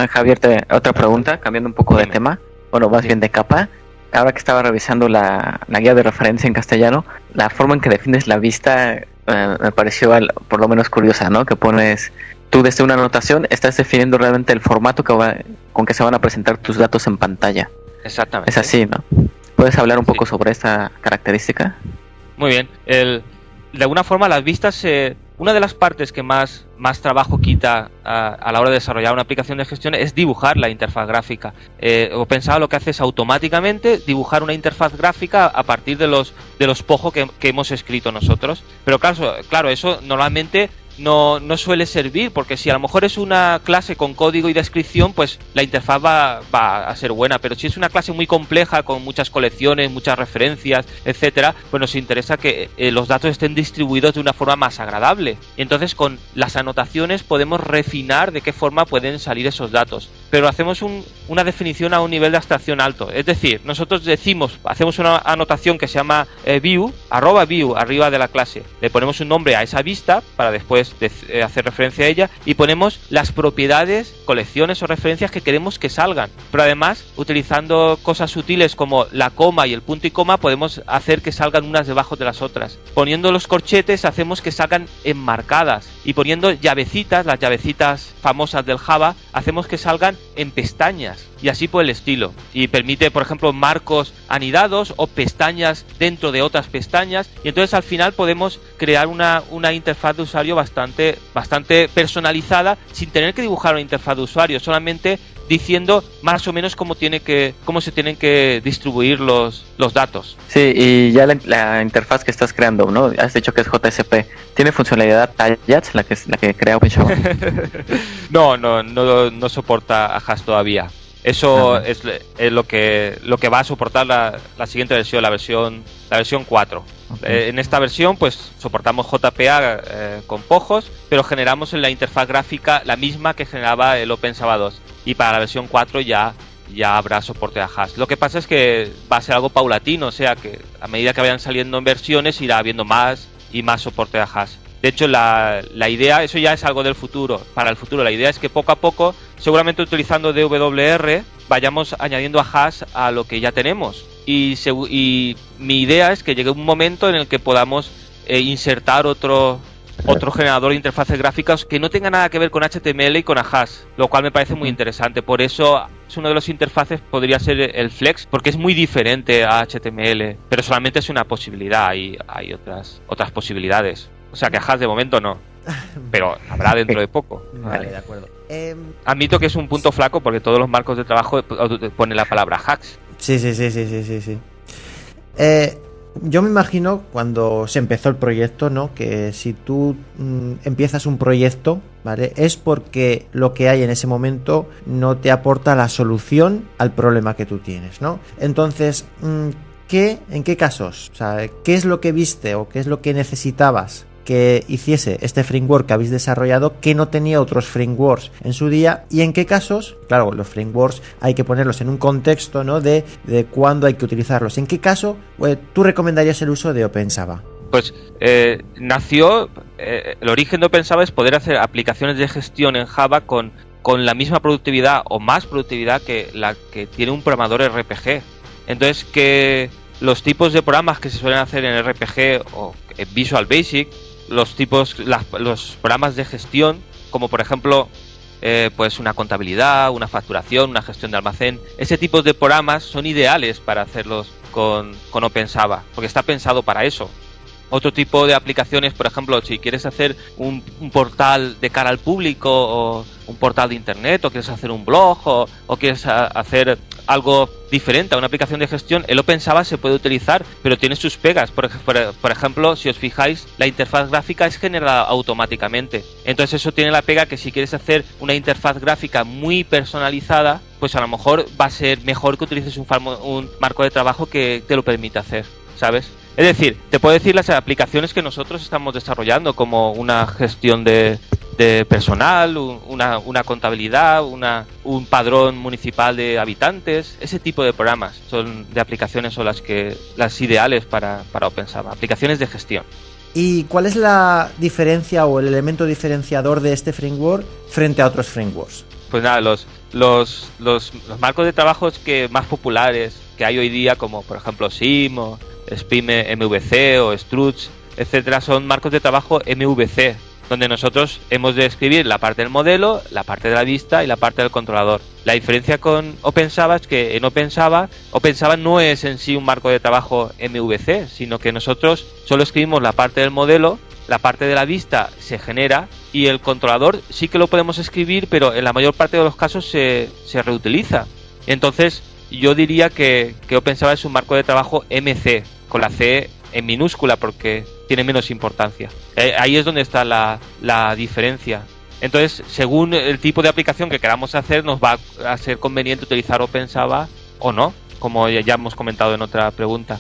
[SPEAKER 8] Javier, otra pregunta, cambiando un poco de tema. Bueno, más bien de capa. Ahora que estaba revisando la guía de referencia en castellano, la forma en que defines la vista me pareció por lo menos curiosa, ¿no? Que pones, tú desde una anotación estás definiendo realmente el formato con que se van a presentar tus datos en pantalla.
[SPEAKER 7] Exactamente.
[SPEAKER 8] Es así, ¿no? ¿Puedes hablar un poco sobre esta característica?
[SPEAKER 7] Muy bien. De alguna forma, las vistas, una de las partes que más trabajo quita a la hora de desarrollar una aplicación de gestión es dibujar la interfaz gráfica. OpenSaba lo que hace es automáticamente dibujar una interfaz gráfica a partir de los POJO que hemos escrito nosotros. Pero claro, eso normalmente no suele servir, porque si a lo mejor es una clase con código y descripción, pues la interfaz va a ser buena, pero si es una clase muy compleja con muchas colecciones, muchas referencias, etcétera, pues nos interesa que los datos estén distribuidos de una forma más agradable. Y entonces con las anotaciones podemos refinar de qué forma pueden salir esos datos, pero hacemos una definición a un nivel de abstracción alto. Es decir, nosotros hacemos una anotación que se llama view, @view, arriba de la clase. Le ponemos un nombre a esa vista para después hacer referencia a ella, y ponemos las propiedades, colecciones o referencias que queremos que salgan. Pero además, utilizando cosas sutiles como la coma y el punto y coma, podemos hacer que salgan unas debajo de las otras. Poniendo los corchetes hacemos que salgan enmarcadas, y poniendo llavecitas, las llavecitas famosas del Java, hacemos que salgan en pestañas, y así por el estilo. Y permite, por ejemplo, marcos anidados o pestañas dentro de otras pestañas, y entonces al final podemos crear una interfaz de usuario bastante personalizada, sin tener que dibujar una interfaz de usuario, solamente diciendo más o menos cómo se tienen que distribuir los datos.
[SPEAKER 8] Sí, y ya la interfaz que estás creando, ¿no? Has dicho que es JSP. ¿Tiene funcionalidad Ajax, la que crea OpenShaba?
[SPEAKER 7] No soporta Ajax todavía. Eso es lo que va a soportar la siguiente versión, la versión 4. Okay. En esta versión pues soportamos JPA con POJOs, pero generamos en la interfaz gráfica la misma que generaba el OpenSaba 2. Y para la versión 4 ya habrá soporte a Hash. Lo que pasa es que va a ser algo paulatino, o sea que a medida que vayan saliendo en versiones irá habiendo más y más soporte a Hash. De hecho, la idea, eso ya es algo del futuro. Para el futuro, la idea es que poco a poco, seguramente utilizando DWR, vayamos añadiendo a Hash a lo que ya tenemos. Y mi idea es que llegue un momento en el que podamos insertar otro generador de interfaces gráficas que no tenga nada que ver con HTML y con Ajax, lo cual me parece muy interesante. Por eso es uno de los interfaces, podría ser el Flex, porque es muy diferente a HTML, pero solamente es una posibilidad, y hay otras posibilidades. O sea que Ajax de momento no, pero habrá dentro de poco.
[SPEAKER 1] Vale, de acuerdo.
[SPEAKER 7] Admito que es un punto flaco porque todos los marcos de trabajo ponen la palabra Ajax.
[SPEAKER 1] Sí. Yo me imagino cuando se empezó el proyecto, ¿no? Que si tú empiezas un proyecto, ¿vale? Es porque lo que hay en ese momento no te aporta la solución al problema que tú tienes, ¿no? Entonces, ¿en qué casos? O sea, ¿qué es lo que viste o qué es lo que necesitabas que hiciese este framework que habéis desarrollado que no tenía otros frameworks en su día? Y en qué casos, claro, los frameworks hay que ponerlos en un contexto, ¿no? de cuándo hay que utilizarlos. ¿En qué caso tú recomendarías el uso de OpenSaba?
[SPEAKER 7] Pues nació, el origen de OpenSaba es poder hacer aplicaciones de gestión en Java con la misma productividad o más productividad que la que tiene un programador RPG. Entonces, que los tipos de programas que se suelen hacer en RPG o en Visual Basic, los programas de gestión, como por ejemplo pues una contabilidad, una facturación, una gestión de almacén, ese tipo de programas son ideales para hacerlos con OpenSaba, porque está pensado para eso. Otro tipo de aplicaciones, por ejemplo, si quieres hacer un portal de cara al público, o un portal de internet, o quieres hacer un blog, o quieres hacer algo diferente a una aplicación de gestión, el OpenSaba se puede utilizar, pero tiene sus pegas. Por ejemplo, si os fijáis, la interfaz gráfica es generada automáticamente. Entonces eso tiene la pega que si quieres hacer una interfaz gráfica muy personalizada, pues a lo mejor va a ser mejor que utilices un marco de trabajo que te lo permita hacer, ¿sabes? Es decir, te puedo decir las aplicaciones que nosotros estamos desarrollando, como una gestión de personal, una contabilidad, un padrón municipal de habitantes. Ese tipo de programas de aplicaciones son las ideales para OpenSaba, aplicaciones de gestión.
[SPEAKER 1] ¿Y cuál es la diferencia o el elemento diferenciador de este framework frente a otros frameworks?
[SPEAKER 7] Pues nada, los marcos de trabajo más populares que hay hoy día, como por ejemplo SIM o SPIM MVC o Struts, etcétera, son marcos de trabajo MVC. donde nosotros hemos de escribir la parte del modelo, la parte de la vista y la parte del controlador. La diferencia con OpenSABA es que en OpenSABA no es en sí un marco de trabajo MVC, sino que nosotros solo escribimos la parte del modelo, la parte de la vista se genera y el controlador sí que lo podemos escribir, pero en la mayor parte de los casos se reutiliza. Entonces yo diría que OpenSABA es un marco de trabajo MC, con la C en minúscula porque tiene menos importancia. Ahí es donde está la diferencia. Entonces, según el tipo de aplicación que queramos hacer, nos va a ser conveniente utilizar OpenSABA o no, como ya hemos comentado en otra pregunta.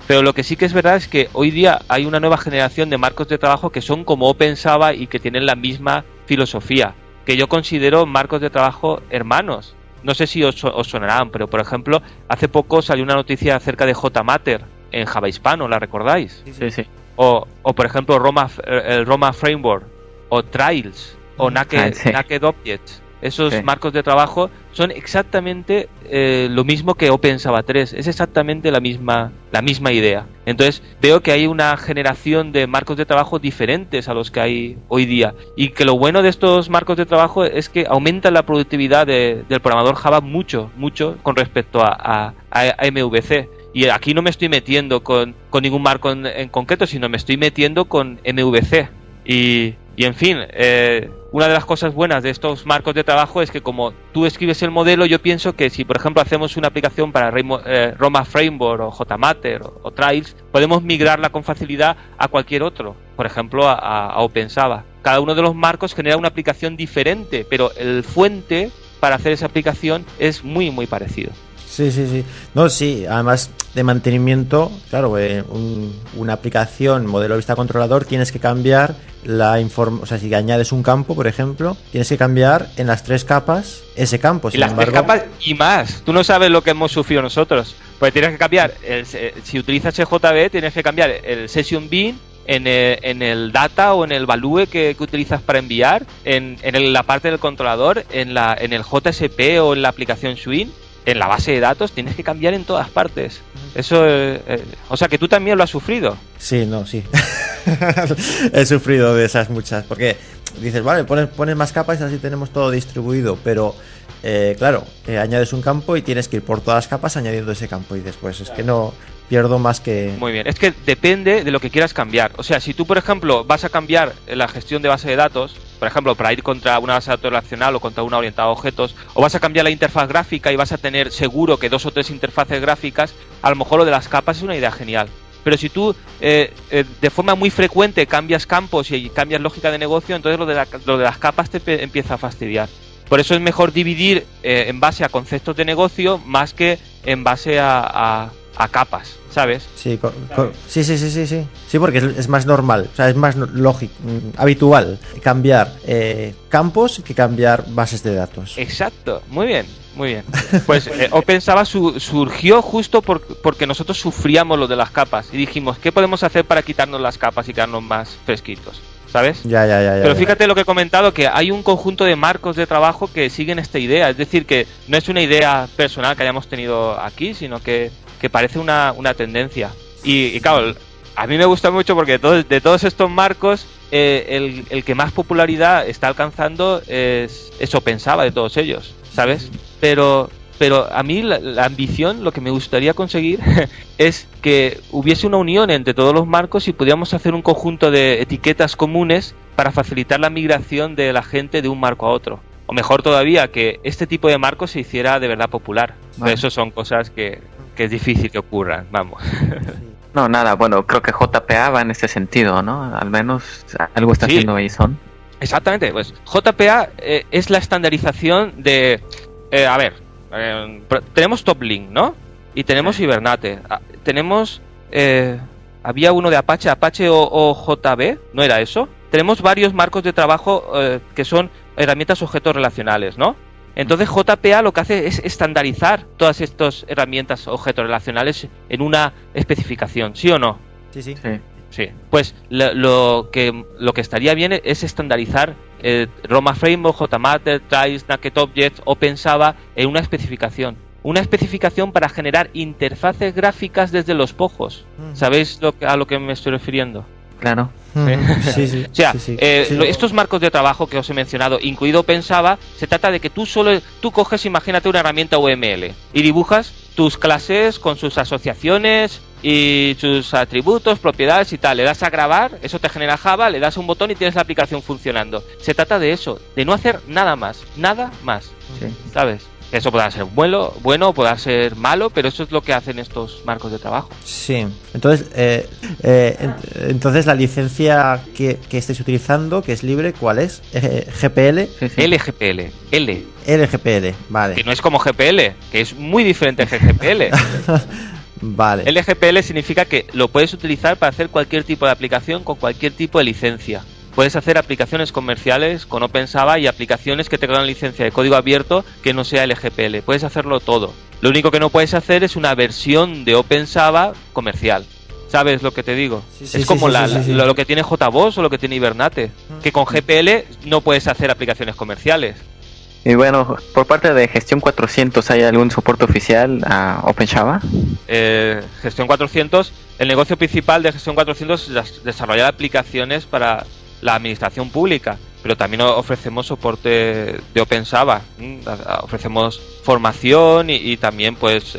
[SPEAKER 7] Pero lo que sí que es verdad es que hoy día hay una nueva generación de marcos de trabajo que son como OpenSABA y que tienen la misma filosofía, que yo considero marcos de trabajo hermanos. No sé si os sonarán, pero por ejemplo, hace poco salió una noticia acerca de JMatter en Java Hispano, ¿la recordáis?
[SPEAKER 8] Sí.
[SPEAKER 7] O por ejemplo, el Roma Framework, o Trails, o Naked Objects. Esos marcos de trabajo son exactamente lo mismo que OpenSABA 3, es exactamente la misma idea. Entonces veo que hay una generación de marcos de trabajo diferentes a los que hay hoy día, y que lo bueno de estos marcos de trabajo es que aumentan la productividad del programador Java mucho con respecto a MVC. Y aquí no me estoy metiendo con ningún marco en concreto, sino me estoy metiendo con MVC. Y en fin, una de las cosas buenas de estos marcos de trabajo es que como tú escribes el modelo, yo pienso que si por ejemplo hacemos una aplicación para Roma Framework o JMatter o Trails, podemos migrarla con facilidad a cualquier otro, por ejemplo a OpenSABA. Cada uno de los marcos genera una aplicación diferente, pero el fuente para hacer esa aplicación es muy parecido.
[SPEAKER 1] Sí. No, sí, además de mantenimiento, claro, una aplicación modelo vista controlador tienes que cambiar o sea, si añades un campo, por ejemplo, tienes que cambiar en las 3 capas ese campo.
[SPEAKER 7] Sin embargo, 3 capas y más. Tú no sabes lo que hemos sufrido nosotros. Pues tienes que cambiar, si utilizas el JB, tienes que cambiar el session bin en el data o en el value que utilizas para enviar, en la parte del controlador, en el JSP o en la aplicación Swing. En la base de datos tienes que cambiar en todas partes. Eso, o sea que tú también lo has sufrido.
[SPEAKER 1] Sí. He sufrido de esas muchas. Porque dices, vale, pones más capas y así tenemos todo distribuido. Pero, claro, añades un campo y tienes que ir por todas las capas añadiendo ese campo. Y después es que no pierdo más que...
[SPEAKER 7] Muy bien, es que depende de lo que quieras cambiar. O sea, si tú, por ejemplo, vas a cambiar la gestión de base de datos, por ejemplo, para ir contra una base de datos relacional o contra una orientada a objetos, o vas a cambiar la interfaz gráfica y vas a tener seguro que 2 o 3 interfaces gráficas, a lo mejor lo de las capas es una idea genial. Pero si tú de forma muy frecuente cambias campos y cambias lógica de negocio, entonces lo de las capas te empieza a fastidiar. Por eso es mejor dividir en base a conceptos de negocio más que en base a capas, ¿sabes?
[SPEAKER 1] Sí, sí. Sí, porque es más normal, o sea, es más lógico, habitual cambiar campos que cambiar bases de datos.
[SPEAKER 7] Exacto, muy bien. Pues OpenSABA surgió justo porque nosotros sufríamos lo de las capas y dijimos, ¿qué podemos hacer para quitarnos las capas y quedarnos más fresquitos? ¿Sabes?
[SPEAKER 1] Ya.
[SPEAKER 7] Pero fíjate lo que he comentado, que hay un conjunto de marcos de trabajo que siguen esta idea. Es decir, que no es una idea personal que hayamos tenido aquí, sino que parece una tendencia. Y claro, a mí me gusta mucho porque de todos estos marcos, el que más popularidad está alcanzando es OpenSABA de todos ellos, ¿sabes? Pero a mí la ambición, lo que me gustaría conseguir es que hubiese una unión entre todos los marcos y pudiéramos hacer un conjunto de etiquetas comunes para facilitar la migración de la gente de un marco a otro. O mejor todavía, que este tipo de marco se hiciera de verdad popular. Pero eso son cosas que es difícil que ocurran, vamos.
[SPEAKER 8] No, nada, bueno, creo que JPA va en este sentido, ¿no? Al menos algo está haciendo JSON.
[SPEAKER 7] Exactamente, pues JPA es la estandarización de... tenemos TopLink, ¿no? Y tenemos Hibernate. Tenemos... había uno de Apache OJB, ¿no era eso? Tenemos varios marcos de trabajo que son herramientas objetos relacionales, ¿no? Entonces JPA lo que hace es estandarizar todas estas herramientas objetos relacionales en una especificación, ¿sí o no?
[SPEAKER 1] Sí.
[SPEAKER 7] Pues lo que estaría bien es estandarizar Roma Framework, JMatter, Trails, Naked Objects, OpenSABA en una especificación. Una especificación para generar interfaces gráficas desde los pojos. ¿Sabéis a lo que me estoy refiriendo?
[SPEAKER 8] Claro.
[SPEAKER 1] Sí.
[SPEAKER 7] O sea,
[SPEAKER 1] Sí.
[SPEAKER 7] estos marcos de trabajo que os he mencionado, incluido OpenSaba, se trata de que tú coges, imagínate una herramienta UML y dibujas tus clases con sus asociaciones y sus atributos, propiedades y tal. Le das a grabar, eso te genera Java, le das un botón y tienes la aplicación funcionando. Se trata de eso, de no hacer nada más,
[SPEAKER 8] Sí.
[SPEAKER 7] ¿sabes? Eso puede ser bueno, puede ser malo, pero eso es lo que hacen estos marcos de trabajo.
[SPEAKER 1] Sí, entonces entonces la licencia que estáis utilizando, que es libre, ¿cuál es? ¿GPL?
[SPEAKER 8] Sí.
[SPEAKER 7] LGPL,
[SPEAKER 1] LGPL, vale.
[SPEAKER 7] que no es como GPL, que es muy diferente a GPL.
[SPEAKER 1] Vale.
[SPEAKER 7] LGPL significa que lo puedes utilizar para hacer cualquier tipo de aplicación con cualquier tipo de licencia. Puedes hacer aplicaciones comerciales con OpenSaba y aplicaciones que tengan licencia de código abierto que no sea LGPL. Puedes hacerlo todo. Lo único que no puedes hacer es una versión de OpenSaba comercial. ¿Sabes lo que te digo?
[SPEAKER 1] Sí,
[SPEAKER 7] es como
[SPEAKER 1] sí.
[SPEAKER 7] lo que tiene JBoss o lo que tiene Hibernate. Que con GPL no puedes hacer aplicaciones comerciales.
[SPEAKER 8] Y bueno, por parte de Gestión 400, ¿hay algún soporte oficial a OpenSaba?
[SPEAKER 7] Gestión 400, el negocio principal de Gestión 400 es desarrollar aplicaciones para la administración pública, pero también ofrecemos soporte de OpenSaba, ofrecemos formación y también pues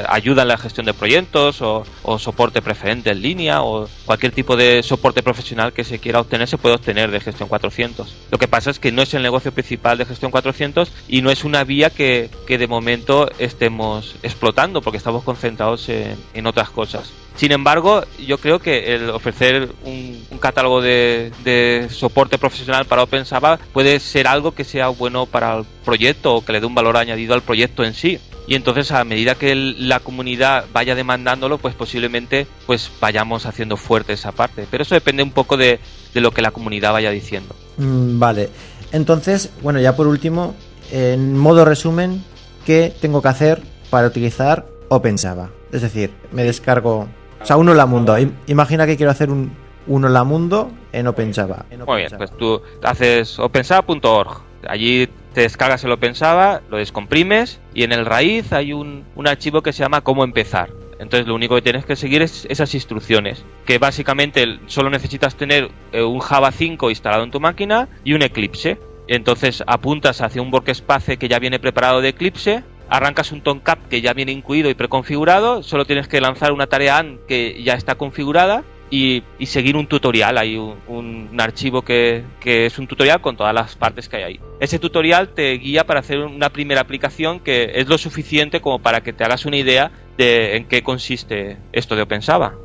[SPEAKER 7] ayuda en la gestión de proyectos o soporte preferente en línea o cualquier tipo de soporte profesional que se quiera obtener se puede obtener de Gestión 400. Lo que pasa es que no es el negocio principal de Gestión 400 y no es una vía que de momento estemos explotando porque estamos concentrados en otras cosas. Sin embargo, yo creo que el ofrecer un catálogo de soporte profesional para OpenSaba puede ser algo que sea bueno para el proyecto o que le dé un valor añadido al proyecto en sí. Y entonces, a medida que la comunidad vaya demandándolo, pues posiblemente pues vayamos haciendo fuerte esa parte. Pero eso depende un poco de lo que la comunidad vaya diciendo.
[SPEAKER 1] Vale. Entonces, bueno, ya por último, en modo resumen, ¿qué tengo que hacer para utilizar OpenSaba? Es decir, me descargo... O sea, un Hola Mundo. Imagina que quiero hacer un Hola Mundo en OpenSaba.
[SPEAKER 7] Muy bien, pues tú haces opensaba.org. Allí te descargas el OpenSaba, lo descomprimes y en el raíz hay un archivo que se llama cómo empezar. Entonces lo único que tienes que seguir es esas instrucciones, que básicamente solo necesitas tener un Java 5 instalado en tu máquina y un Eclipse. Entonces apuntas hacia un workspace que ya viene preparado de Eclipse, arrancas un Tomcat que ya viene incluido y preconfigurado, solo tienes que lanzar una tarea AND que ya está configurada y seguir un tutorial. Hay un archivo que es un tutorial con todas las partes que hay ahí. Ese tutorial te guía para hacer una primera aplicación que es lo suficiente como para que te hagas una idea de en qué consiste esto de OpenSaba.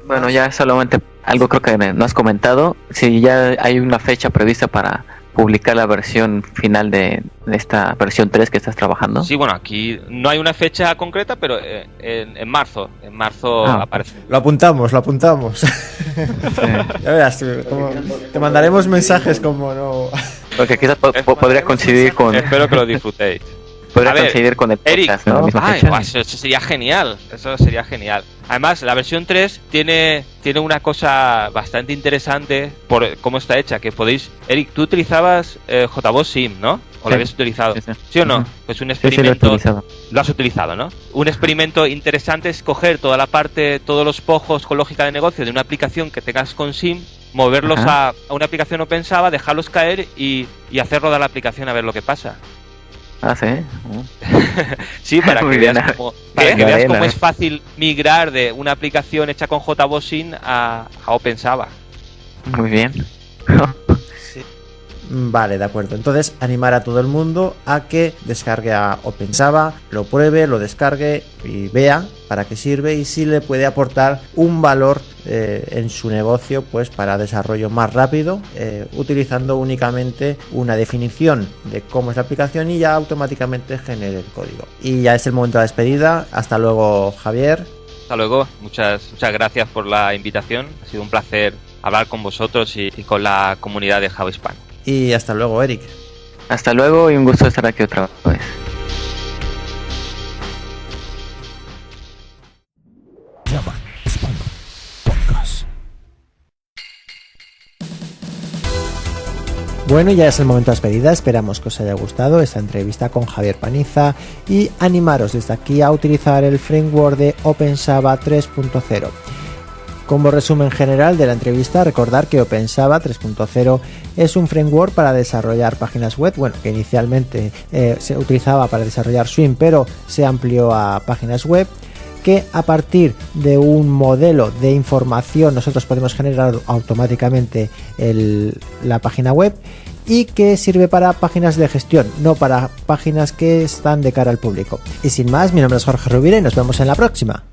[SPEAKER 8] Bueno, ya solamente algo creo que no has comentado. Si ya hay una fecha prevista para publicar la versión final de esta versión 3 que estás trabajando.
[SPEAKER 7] Sí, bueno, aquí no hay una fecha concreta, pero en marzo aparece.
[SPEAKER 1] Lo apuntamos. Ya verás, te mandaremos mensajes como no...
[SPEAKER 8] Porque quizás podría coincidir con...
[SPEAKER 7] Espero que lo disfrutéis.
[SPEAKER 8] Podría coincidir con el podcast,
[SPEAKER 7] Eric,
[SPEAKER 8] ¿no?
[SPEAKER 7] Eso sería genial. Además, la versión 3 tiene una cosa bastante interesante por cómo está hecha, que podéis... Eric, tú utilizabas JBoss Sim, ¿no? ¿O lo habías utilizado? Sí o no? Pues un experimento...
[SPEAKER 8] Sí,
[SPEAKER 7] lo has utilizado, ¿no? Un experimento interesante es coger toda la parte, todos los pojos con lógica de negocio de una aplicación que tengas con Sim, moverlos a una aplicación OpenSaba, dejarlos caer y hacer rodar la aplicación a ver lo que pasa.
[SPEAKER 8] Ah, sí.
[SPEAKER 7] Sí, para que veas cómo es fácil migrar de una aplicación hecha con JBoss Sim a OpenSaba.
[SPEAKER 8] Muy bien.
[SPEAKER 1] Vale, de acuerdo. Entonces, animar a todo el mundo a que descargue a OpenSaba, lo pruebe, lo descargue y vea para qué sirve y si le puede aportar un valor en su negocio, pues para desarrollo más rápido, utilizando únicamente una definición de cómo es la aplicación y ya automáticamente genere el código. Y ya es el momento de despedida. Hasta luego, Javier.
[SPEAKER 7] Hasta luego. Muchas gracias por la invitación. Ha sido un placer hablar con vosotros y con la comunidad de Java Hispano.
[SPEAKER 1] Y hasta luego, Eric.
[SPEAKER 8] Hasta luego y un gusto estar aquí otra vez.
[SPEAKER 9] Java Hispano Podcast.
[SPEAKER 1] Bueno, ya es el momento de despedida. Esperamos que os haya gustado esta entrevista con Javier Paniza y animaros desde aquí a utilizar el framework de OpenSaba 3.0. Como resumen general de la entrevista, recordar que OpenSABA 3.0 es un framework para desarrollar páginas web, bueno, que inicialmente se utilizaba para desarrollar Swing, pero se amplió a páginas web, que a partir de un modelo de información nosotros podemos generar automáticamente la página web, y que sirve para páginas de gestión, no para páginas que están de cara al público. Y sin más, mi nombre es Jorge Rubira y nos vemos en la próxima.